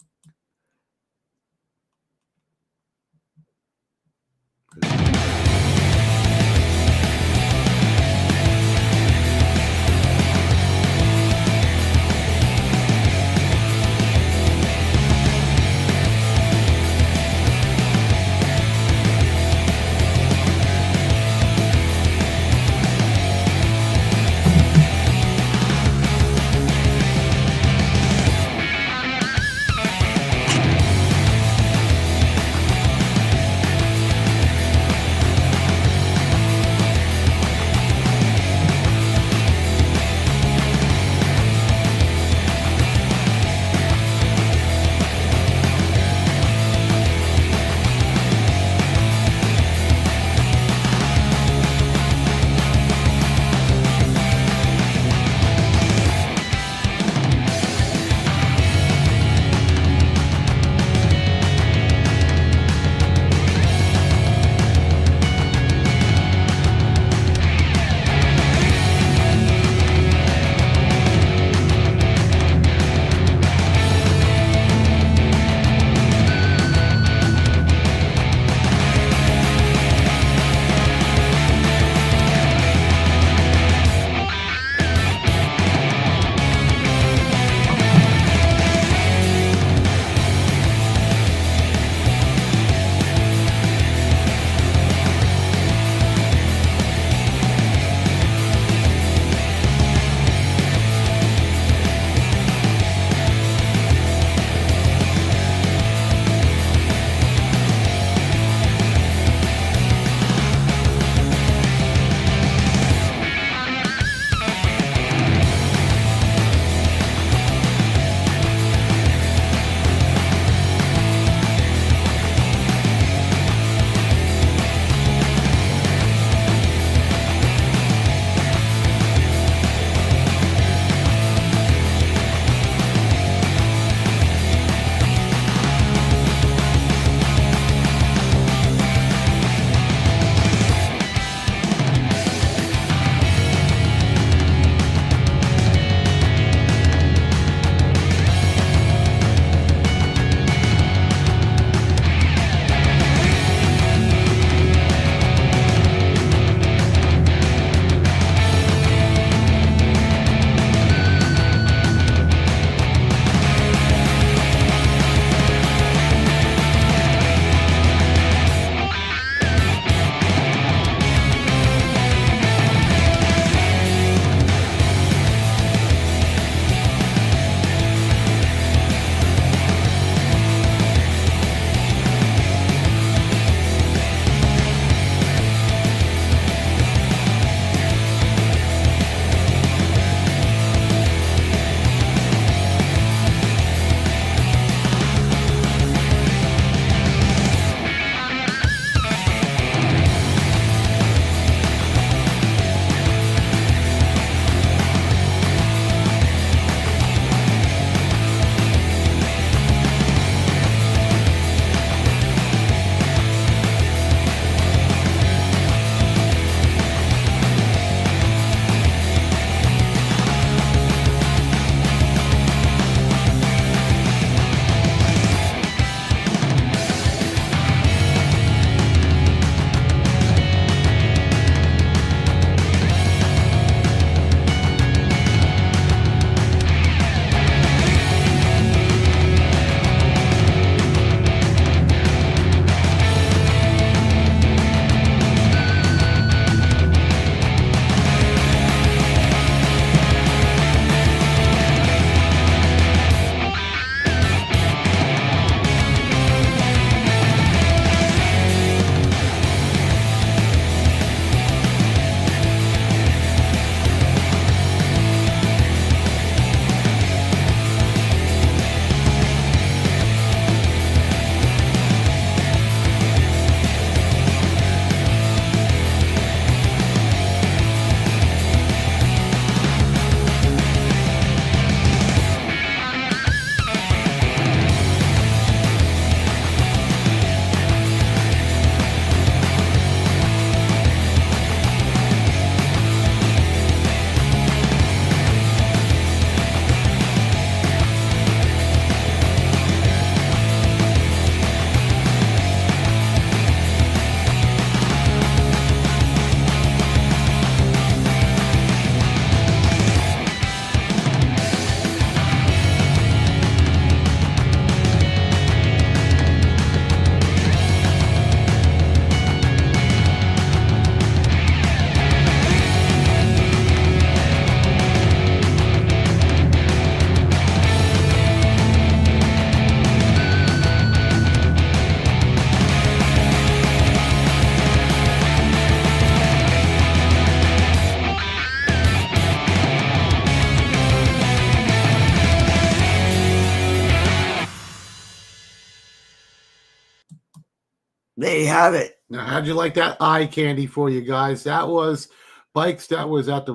There you have it. Now, how'd you like that eye candy for you guys? That was bikes that was at the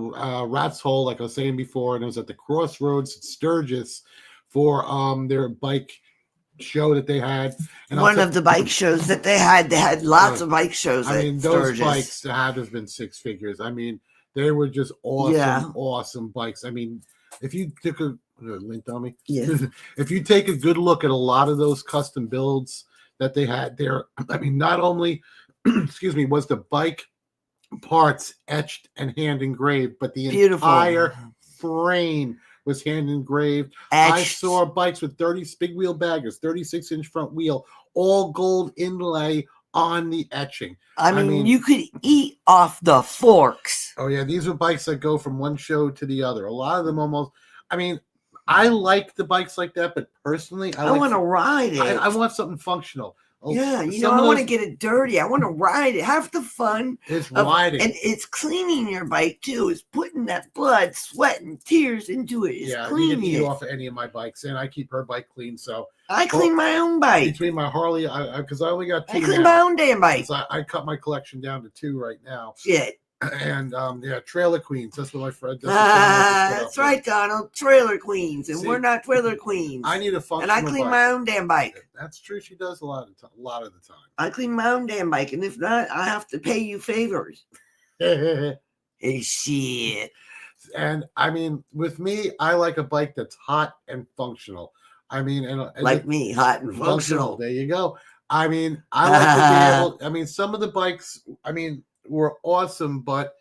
Rat's Hole, like I was saying before, and it was at the Crossroads at Sturgis for their bike show that they had. And One of the bike shows that they had lots of bike shows. I at mean, those Sturgis. bikes had to have been six figures. I mean, they were just awesome, Yeah. awesome bikes. I mean, if you took a link on me, Yeah. if you take a good look at a lot of those custom builds that they had there, I mean, not only excuse me, was the bike parts etched and hand engraved, but the Beautiful. entire frame was hand engraved. I Etched. saw bikes with 30 big wheel baggers, 36-inch front wheel, all gold inlay on the etching. I mean, mean- you could eat off the forks. Oh yeah, these are bikes that go from one show to the other. A lot of them almost. I mean, I like the bikes like that, but personally, I want to ride it. I want something functional. Yeah, you know, Some I of want to those- get it dirty. I want to ride it. Have the fun. It's of- riding. And it's cleaning your bike too. It's putting that blood, sweat, and tears into it. It's yeah, you cleaning can eat it. off of any of my bikes, and I keep her bike clean. So I clean my own bike. between my Harley, because I only got two I clean now. my own damn bike. So I cut my collection down to two right now. Shit. And yeah, Trailer Queens. That's what my friend. That's what someone else put up That's with. right, Donald. Trailer queens, and See, we're not trailer queens. I need a and functional I clean bike. my own damn bike. That's true. She does a lot of the time. I clean my own damn bike, and if not, I have to pay you favors. Hey, shit. And I mean, with me, I like a bike that's hot and functional. I mean, and Like me, hot and functional. There you go. I mean, I like to be able. I mean, some of the bikes, I mean, were awesome, but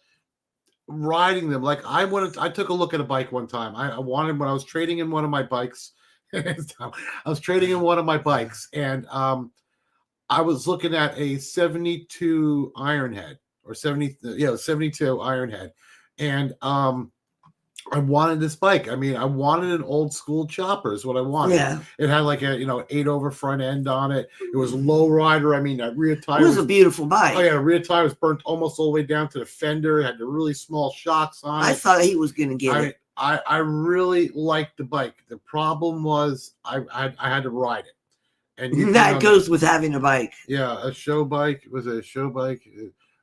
riding them, like I took a look at a bike one time. I wanted when I was trading in one of my bikes. I was trading in one of my bikes, and I was looking at a 72 Ironhead or 72 Ironhead, and I wanted this bike. I mean, I wanted an old school chopper is what I wanted. Yeah. It had like a 8-over front end on it. It was low rider. I mean, that rear It tire was a beautiful bike. oh yeah, the rear tire was burnt almost all the way down to the fender. It had the really small shocks on I it. thought he was going to get it. I really liked the bike. The problem was I had to ride it. And That goes with having a bike. yeah, a show bike. It was a show bike,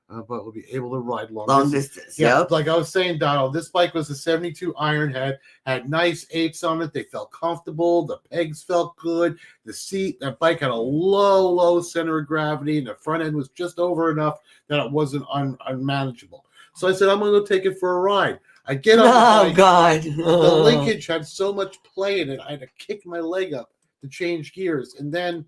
but we'll be able to ride long Distance. Yeah, Yep. like I was saying, Donald, this bike was a 72 Ironhead, had nice apes on it. They felt comfortable. The pegs felt good. The seat, that bike had a low center of gravity, and the front end was just over enough that it wasn't unmanageable. So I said, I'm going to go take it for a ride. I get on the Oh, bike. God. The linkage had so much play in it, I had to kick my leg up to change gears. And then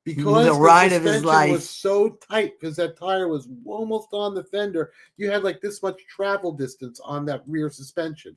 because The ride of his suspension life. was so tight because that tire was almost on the fender, you had like this much travel distance on that rear suspension.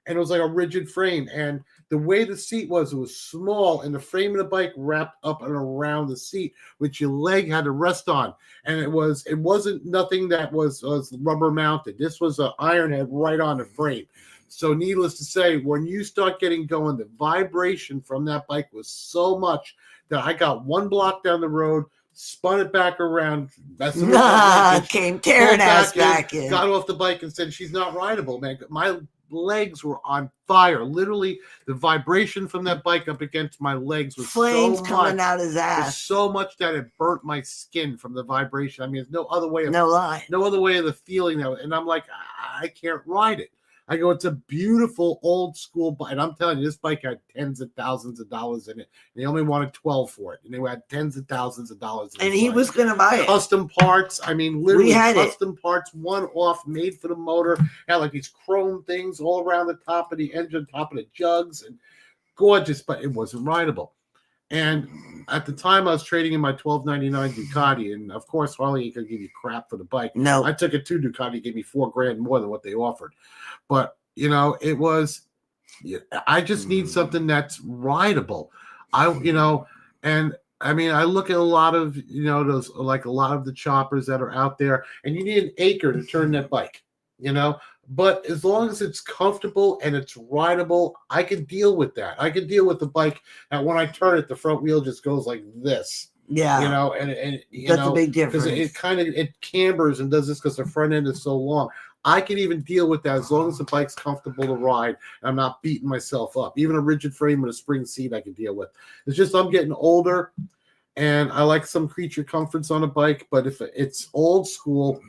And it was like a rigid frame. And the way the seat was, it was small, and the frame of the bike wrapped up and around the seat, which your leg had to rest on. And it wasn't nothing that was rubber mounted. This was an Ironhead right on the frame. So needless to say, when you start getting going, the vibration from that bike was so much that I got one block down the road, spun it back around, messing with that linkage, Came tearing pulled ass back in. got off the bike and said, she's not rideable, man. My legs were on fire. Literally, the vibration from that bike up against my legs was Flames so coming much. out his It was ass. so much that it burnt my skin from the vibration. I mean, there's no other way of No lie. no other way of the feeling that. And I'm like, I can't ride it. I go, it's a beautiful old school bike. And I'm telling you, this bike had tens of thousands of dollars in it. And they only wanted 12 for it. And they had tens of thousands of dollars in And this he bike. was going to buy it. Custom parts. I mean, literally had it. custom parts, one off, made for the motor. Had like these chrome things all around the top of the engine, top of the jugs, and gorgeous, but it wasn't rideable. And at the time, I was trading in my $12.99 Ducati, and of course, Harley ain't gonna give you crap for the bike. No. I took it to Ducati, gave me $4,000 more than what they offered. But it was. I just need something that's rideable. And I mean, I look at a lot of those, like a lot of the choppers that are out there, and you need an acre to turn that bike. But as long as it's comfortable and it's rideable, I can deal with that. I can deal with the bike that when I turn it, the front wheel just goes like this. Yeah. And That's a big because difference. it cambers and does this because the front end is so long. I can even deal with that as long as the bike's comfortable to ride and I'm not beating myself up. Even a rigid frame with a spring seat I can deal with. It's just I'm getting older, and I like some creature comforts on a bike. But if it's old school,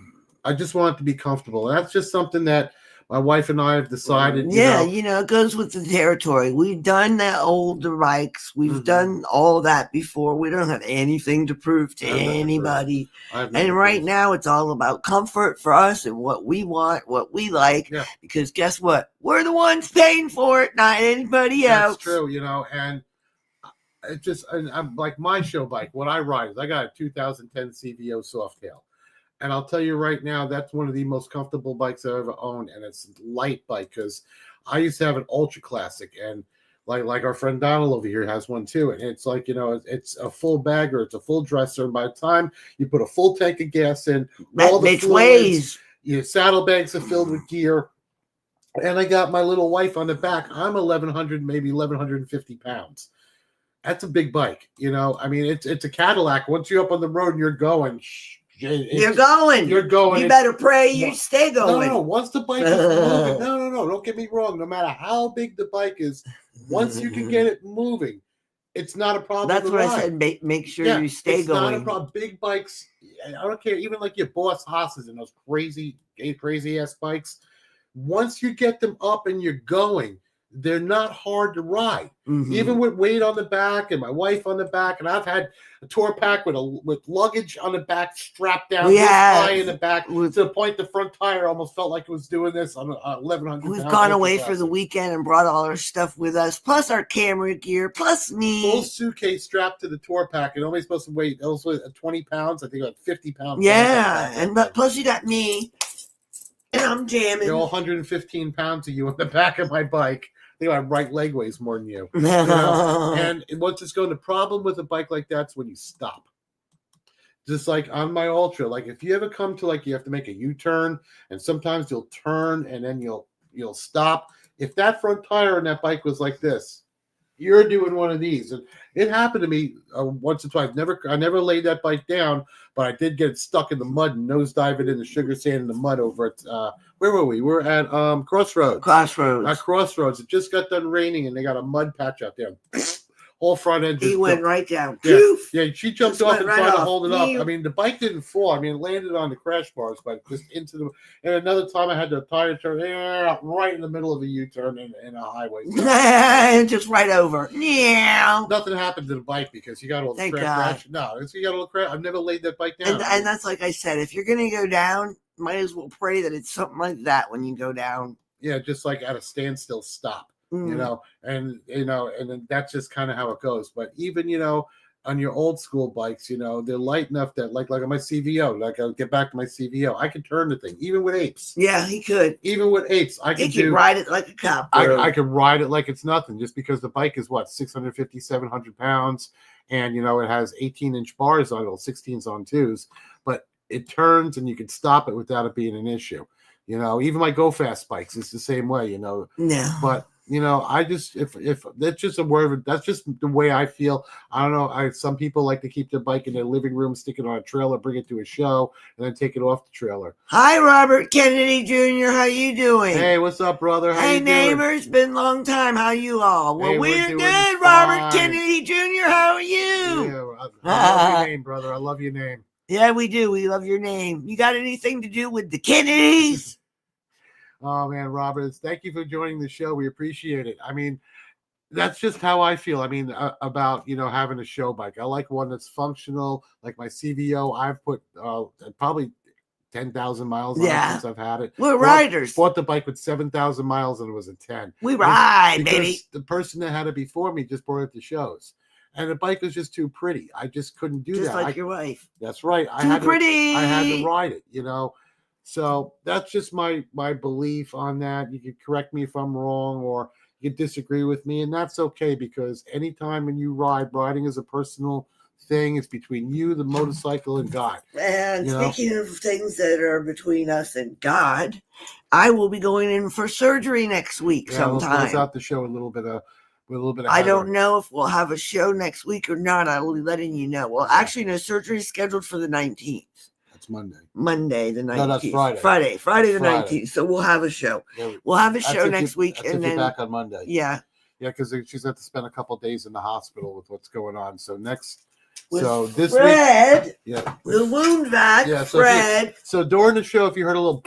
I just want it to be comfortable. And that's just something that my wife and I have decided. Yeah, it goes with the territory. We've done that older bikes. We've done all that before. We don't have anything to prove to anybody. And right now, it's all about comfort for us and what we want, what we like. Yeah. Because guess what? We're the ones paying for it, not anybody else. That's true, and it just, and I'm like my show bike. What I ride is I got a 2010 CVO Softail. And I'll tell you right now, that's one of the most comfortable bikes I've ever owned, and it's a light bike because I used to have an Ultra Classic, and like our friend Donald over here has one too, and it's like it's a full bagger, it's a full dresser, and by the time you put a full tank of gas in, all the fluids, your saddlebags are filled with gear, and I got my little wife on the back. I'm 1,100, maybe 1,150 pounds. That's a big bike, I mean, it's a Cadillac. Once you're up on the road and you're going. You're going. You better pray you stay going. No. Once the bike is moving, no. Don't get me wrong. No matter how big the bike is, once you can get it moving, it's not a problem. That's what I said. Make sure you stay going. It's not a problem. Big bikes, I don't care. Even like your Boss Hosses and those crazy ass bikes. Once you get them up and you're going, they're not hard to ride. Even with weight on the back and my wife on the back, and I've had a tour pack with luggage on the back strapped down high in the back to the point the front tire almost felt like it was doing this on 1,100. We've gone away for the weekend and brought all our stuff with us, plus our camera gear, plus me. Full suitcase strapped to the tour pack, and only supposed to weigh 20 pounds. I think like 50 pounds. Yeah, but plus you got me, and I'm jamming. You're all 115 pounds of you on the back of my bike. I think my right leg weighs more than you. And once it's going, the problem with a bike like that's when you stop. Just like on my Ultra, like if you ever come to you have to make a U-turn, and sometimes you'll turn and then you'll stop. If that front tire on that bike was like this, you're doing one of these. And it happened to me once or twice. I never laid that bike down, but I did get stuck in the mud and nosedive it in the sugar sand in the mud over at where were we? We're at Crossroads. At Crossroads. It just got done raining, and they got a mud patch out there. Whole front end. He went right down. Yeah, she jumped off and tried to hold it up. I mean, the bike didn't fall. I mean, it landed on the crash bars, but just into the. And another time, I had the tire turn right in the middle of a U-turn in a highway. Just right over. Yeah. Nothing happened to the bike because you got a little crash. No, you got a little crash. I've never laid that bike down. And that's like I said, if you're gonna go down, might as well pray that it's something like that when you go down. Yeah, just like at a standstill stop. And then that's just kind of how it goes. But even on your old school bikes, they're light enough that like on my CVO, like I'll get back to my CVO, I can turn the thing even with apes. Yeah, he could. Even with apes, I can ride it like a cop. I can ride it like it's nothing, just because the bike is 650, 700 pounds, and it has 18-inch bars on it, 16s on 2s, but it turns and you can stop it without it being an issue. Even my Go Fast bikes is the same way. No. But I just if that's just a word, that's just the way I feel. I don't know. Some people like to keep their bike in their living room, stick it on a trailer, bring it to a show, and then take it off the trailer. Hi, Robert Kennedy Jr. How you doing? Hey, what's up, brother? How you neighbors. Doing? Been a long time. How you all? Well, we're good, Robert Kennedy Jr. How are you? Yeah, I love your name, brother. I love your name. Yeah, we do. We love your name. You got anything to do with the Kennedys? Oh, man, Robert, thank you for joining the show. We appreciate it. I mean, that's just how I feel. I mean, about, having a show bike. I like one that's functional, like my CVO. I've put probably 10,000 miles on it since I've had it. We're riders. Bought the bike with 7,000 miles, and it was a 10. We ride, baby. The person that had it before me just brought it to shows. And the bike was just too pretty. I just couldn't do that. Just like your wife. That's right. I had to ride it, So that's just my belief on that. You can correct me if I'm wrong, or you can disagree with me, and that's okay, because anytime when you riding is a personal thing. It's between you, the motorcycle, and God. And speaking of things that are between us and God, I will be going in for surgery next week sometime. We'll close out the show a little bit of I don't know if we'll have a show next week or not. I will be letting you know. Well, actually, no, surgery is scheduled for the 19th. That's Monday. Monday, the 19th. No, that's Friday. Friday the 19th. So we'll have a show. We'll have a show next week. And then back on Monday. Yeah. Yeah, because she's got to spend a couple of days in the hospital with what's going on. So next With So this Fred, week, yeah, the wound vac, Yeah, so Fred. So during the show, if you heard a little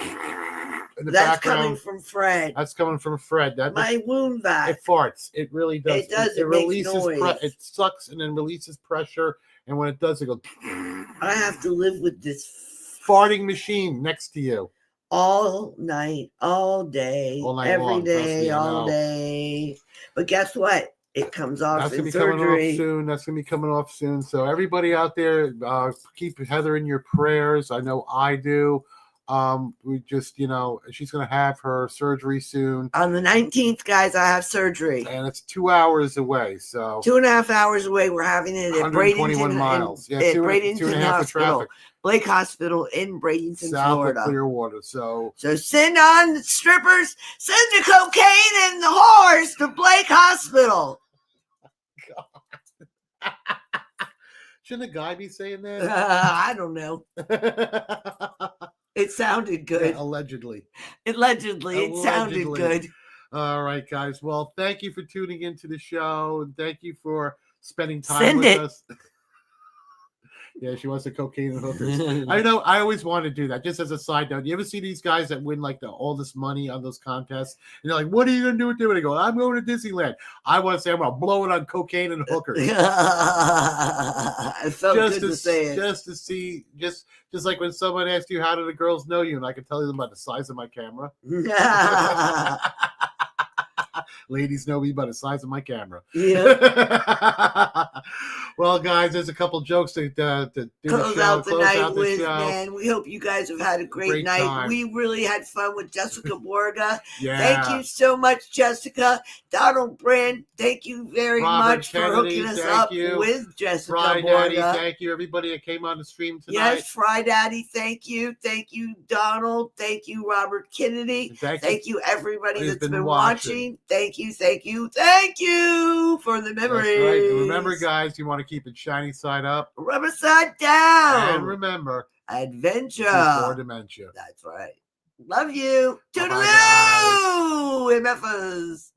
in the That's background, coming from Fred. that's coming from Fred. My wound vac. It farts. It really does. It does. It makes releases. noise. It sucks and then releases pressure. And when it does, it goes. I have to live with this Farting machine next to you all night, all day, all night every long. day, all day. But guess what? It comes off That's in gonna be coming surgery. off soon. That's gonna be coming off soon. So everybody out there, keep Heather in your prayers. I know I do. We just, she's gonna have her surgery soon. On the 19th, guys, I have surgery. And it's 2 hours away. So 2.5 hours away. We're having it at 121 Bradenton, miles. at two Bradenton and a half of Hospital, traffic. Blake Hospital in Bradenton, South Florida. of Clearwater. So send on the strippers, send the cocaine and the whores to Blake Hospital. Shouldn't a guy be saying that? I don't know. It sounded good. Yeah, allegedly. Allegedly, it sounded good. All right, guys. Well, thank you for tuning into the show. And thank you for spending time with us. Yeah, she wants the cocaine and hookers. I know. I always want to do that. Just as a side note, you ever see these guys that win like all this money on those contests? And they're like, "What are you gonna do with it?" And they go, "I'm going to Disneyland." I want to say I'm gonna blow it on cocaine and hookers. It felt good to say it. Just to see, just like when someone asks you, "How do the girls know you?" and I can tell them by the size of my camera. Ladies know me by the size of my camera. Yeah. Well, guys, there's a couple jokes to do close the show. out the night with, man. We hope you guys have had a great night. Time. We really had fun with Jessica Borga. Yeah. Thank you so much, Jessica. Donald Brand, thank you very much for hooking us up with Jessica Fry Borga. Daddy, thank you, everybody that came on the stream tonight. Yes, Fry Daddy, thank you. Thank you, Donald. Thank you, Robert Kennedy. Thank you, everybody that's been watching. Thank you for the memories. That's right. And remember, guys, you want to keep it shiny side up. Rubber side down. And remember, adventure before dementia. That's right. Love you. Toodaloo, MFers.